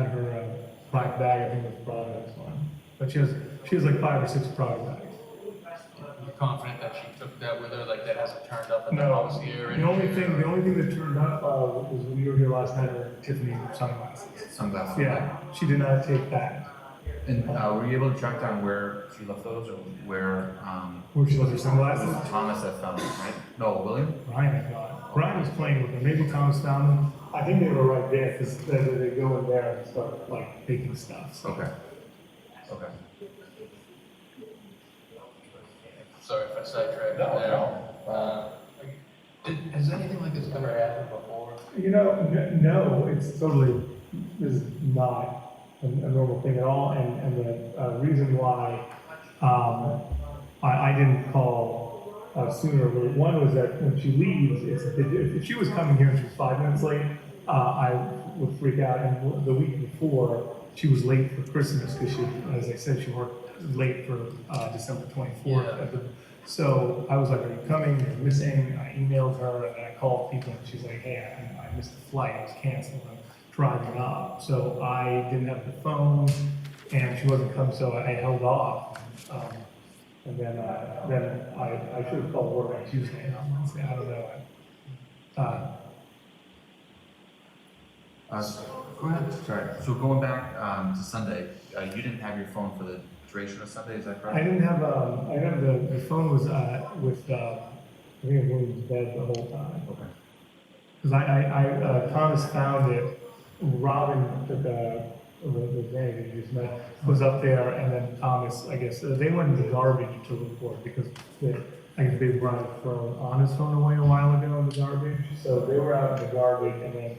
her black bag. I think it was Prada this one, but she has like 5 or 6 Prada bags. You're confident that she took that with her, like that hasn't turned up in the No, house here? the only thing that turned up was when we were here last night. Were Tiffany sunglasses. Sunglasses. Yeah, she did not take that. And were you able to track down where she left those, or where? Where she left her It sunglasses? was Thomas that found them, right? No, William. Brian, I thought. Brian was playing with them. Maybe Thomas found them. I think they were right there because they go in there and start like baking stuff. So. Okay. Okay. Sorry if I sidetracked you there. Has anything like this ever happened before? You know, no, it's totally, this is not a normal thing at all. And the reason why I didn't call sooner, one was that when she leaves, if she was coming here and she was 5 minutes late, I would freak out. And the week before, she was late for Christmas because she, as I said, she worked late for December 24th. Yeah. So I was like, "Are you coming? You're missing." I emailed her and I called people, and she's like, "Hey, I missed the flight. It was canceled. I'm driving up." So I didn't have the phone, and she wasn't coming, so I held off. And then I should have called work on Tuesday, not Wednesday. I don't know. Go ahead. Sorry. So going back to Sunday, you didn't have your phone for the duration of Sunday, is that I correct? didn't have, I have the phone was, with, I think it was bed the whole time. Okay. Because Thomas found it, Robin, the day that you just met, was up there, and then Thomas, I guess, they went in the garbage to report, because I guess they brought his phone on his phone away a while ago in the garbage, so they were out in the garbage, and then,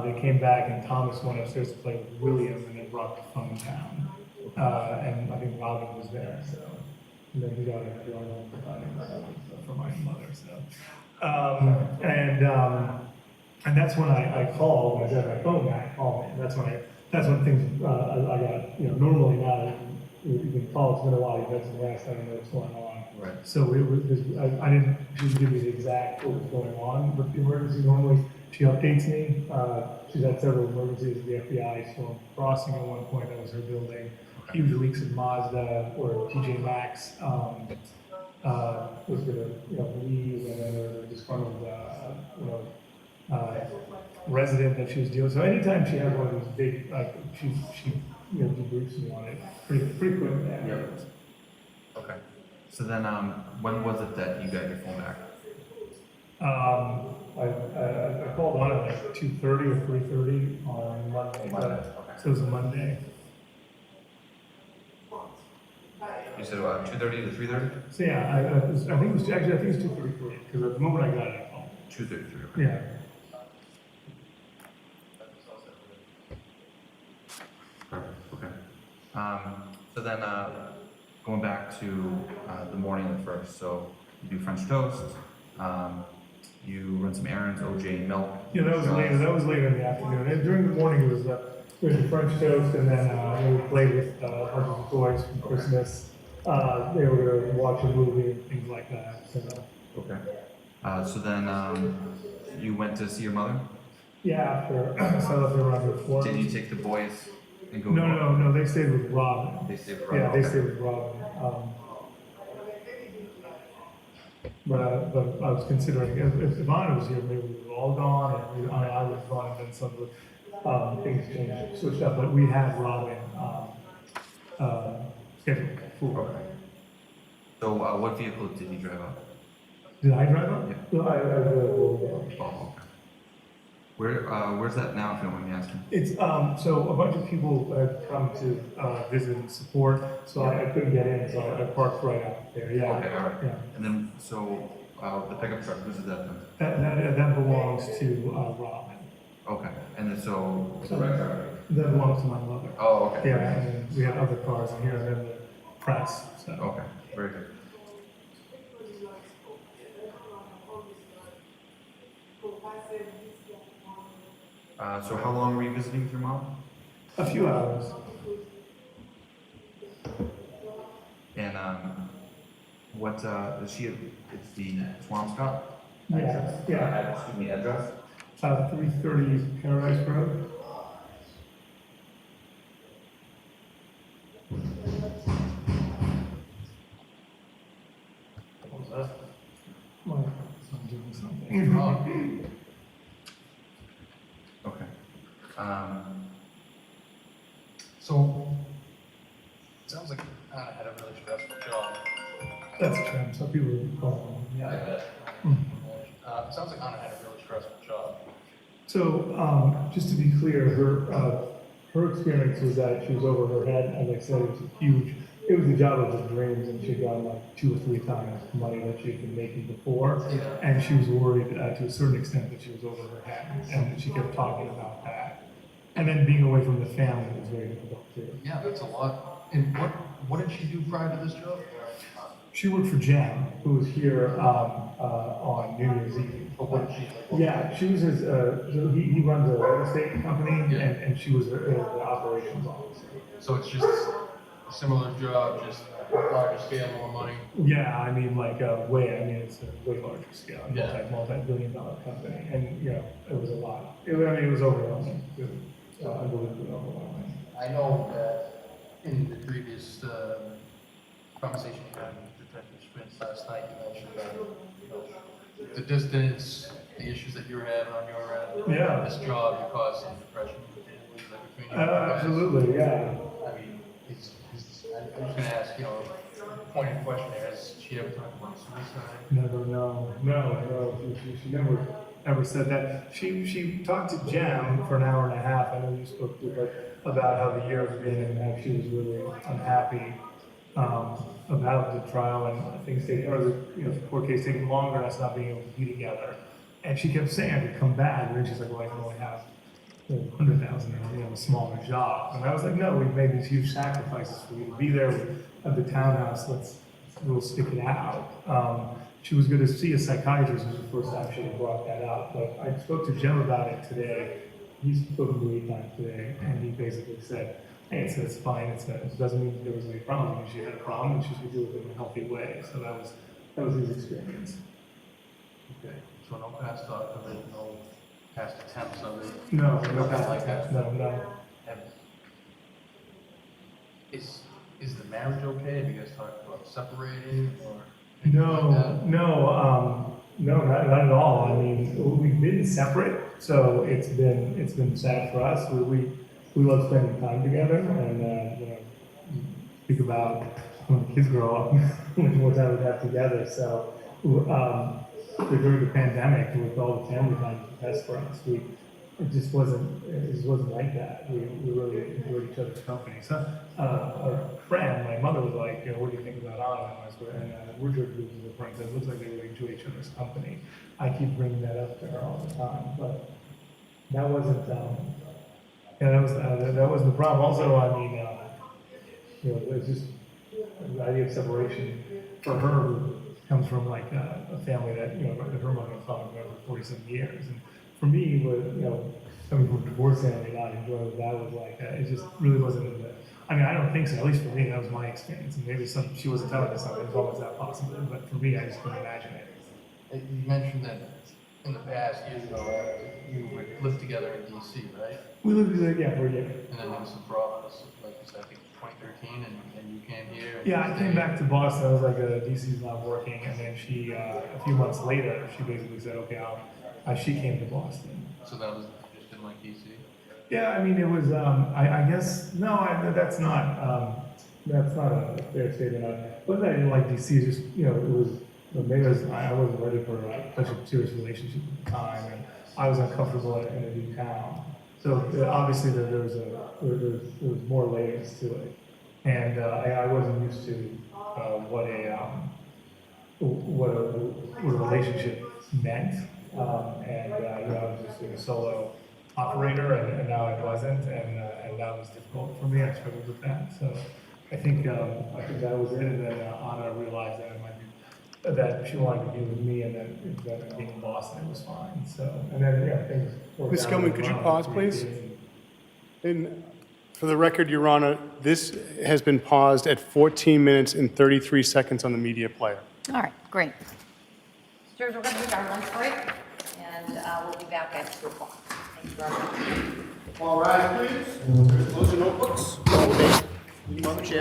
they came back, and Thomas went upstairs to play with William, and then brought the phone down. And I think Robin was there, so, and then he got a journal for my mother, so. And that's when I called, when I got my phone back, called me, and that's when things, I got, normally now, you can call, it's been a while, you've had some rest, I don't know what's going on. Right. So it was, I didn't, she didn't give me the exact what was going on with the emergency, normally she updates me, she's had several emergencies with the FBI, Storm Crossing at one point, that was her building, huge leaks in Mazda, or TJ Maxx, was gonna, leave, and then there was this kind of, resident that she was dealing. So anytime she had one of these big, she debriefs me on it pretty quick. Yep. Okay. So then, when was it that you got your phone back? I called on at like 2:30 or 3:30 on Monday. Okay. So it was a Monday. You said about 2:30 to 3:30? So yeah, I think it was 2:33 because at the moment I got it, I called. 2:33. Okay. Yeah. Perfect. Okay. So then, going back to the morning of the first, so you do French toast, you run some errands, OJ milk. Yeah, that was later. That was later in the afternoon. And during the morning, it was the French toast, and then we played with a bunch of toys from Christmas. They were going to watch a movie and things like that. So. Okay. So then, you went to see your mother? Yeah, after I saw that they were on their floor. Did you take the boys and go? No. They stayed with Robin. They stayed with Yeah, Robin. they stayed with Robin. But I was considering if Ivana was here, maybe we were all gone, and I was gone, and then some of the things changed, switched up. But we had Robin scheduled for. Okay. So, what vehicle did you drive up? Did I drive up? Yeah. No, I Oh, okay. Where's that now, if you don't mind me asking? It's, so a bunch of people have come to visit and support, so I couldn't get in, so I parked right out there, yeah. Okay, all right. Yeah. And then, so, the pickup truck, who's that then? That belongs to, Robin. Okay, and then so. That belongs to my mother. Oh, okay. Yeah, and then we have other cars in here, and then the press, so. Okay, very good. So how long were you visiting with your mom? A few hours. And, what, is she, it's the Swampscott? Yeah. Excuse me, address? 330 Paradise Road. What was that? My son doing something. Okay. So, it sounds like Anna had a really stressful job. That's a trend, some people would call them. Yeah, I bet. It sounds like Anna had a really stressful job. So, just to be clear, her experience was that she was over her head, as I said, it was the job of her dreams, and she'd gotten like 2 or 3 times the money that she had been making before, Yeah. and she was worried to a certain extent that she was over her head, and she kept talking about that. And then being away from the family was very difficult too. Yeah, that's a lot. And what did she do prior to this job? She worked for Jen, who was here on New Year's Eve. But what did she do? Yeah, she was his, he runs a real estate company, Yeah. and she was the operations officer. So it's just a similar job, just larger scale, more money. Yeah, I mean, it's a way larger scale, Yeah. multi-billion-dollar company, and, it was a lot. It was overwhelming, it was unbelievably overwhelming. I know that in the previous conversation you had with Detective Schmidt last night, you mentioned that the distance, the issues that you were having on your end. Yeah. This job, you caused some depression between you guys. Absolutely, yeah. I mean, I'm just gonna ask, pointed question there, has she ever talked about suicide? No. She never ever said that. She talked to Jem for an hour and a half. I know you spoke to her about how the year has been and how she was really unhappy about the trial and things taking, or the court case taking longer and us not being able to be together. And she kept saying I could come back, and then she's like, well, I can only have 100,000 and a smaller job. And I was like, no, we've made these huge sacrifices for you to be there. We have the townhouse. We'll stick it out. She was going to see a psychiatrist. It was the first time she had brought that up. But I spoke to Jim about it today. He's spoken to me 8 times today, and he basically said, hey, it's fine. It doesn't mean there was any problem. She had a problem, and she should deal with it in a healthy way. So that was his experience. Okay, so no past of it, no past attempts of it? No Nothing like that? No. And is the marriage okay? Have you guys talked about separating or? No, not at all. I mean, we've been separate, so it's been sad for us. We love spending time together, and think about when the kids grow up, how much more time we have together. So during the pandemic, with all the family time was the best for us. It just wasn't like that. We really enjoyed each other's company. So a friend, my mother was like, what do you think about Anna? And we're good groups of friends. It looks like they really enjoy each other's company. I keep bringing that up to her all the time, but that wasn't. That was the problem. Also, I mean, it's just the idea of separation for her comes from like a family that her mother and father were for 47 years, and for me, coming from a divorce family, not enjoying what that was like, it just really wasn't. I mean, I don't think so. At least for me, that was my experience, and maybe she wasn't telling me something. It was always that possible, but for me, I just couldn't imagine it. You mentioned that in the past, years ago, you lived together in DC, right? We lived together, for a year. And then there was some problems, like you said, I think 2013, and you came here. And Yeah, I came back to Boston. I was like, DC's not working, and then she, a few months later, she basically said, okay, she came to Boston. So that was just in like DC? Yeah, I mean, it was, I guess, no, that's not a fair statement. But I didn't like DC, just, it was, maybe I wasn't ready for such a serious relationship at the time, and I was uncomfortable in a new town. So obviously there was more layers to it, and I wasn't used to what a relationship meant, and I was just a solo operator, and now I wasn't, and that was difficult for me. I struggled with that, so I think that was it. And then Anna realized that she wanted to be with me, and then being in Boston, it was fine. So, and then things. Ms. Gilman, could you pause, please? And for the record, Your Honor, this has been paused at 14 minutes and 33 seconds on the media player. All right, great. Sirs, we're going to take our lunch break, and we'll be back at 2 o'clock. Thank you very much. All right, please. Close your notebooks. You on the chair.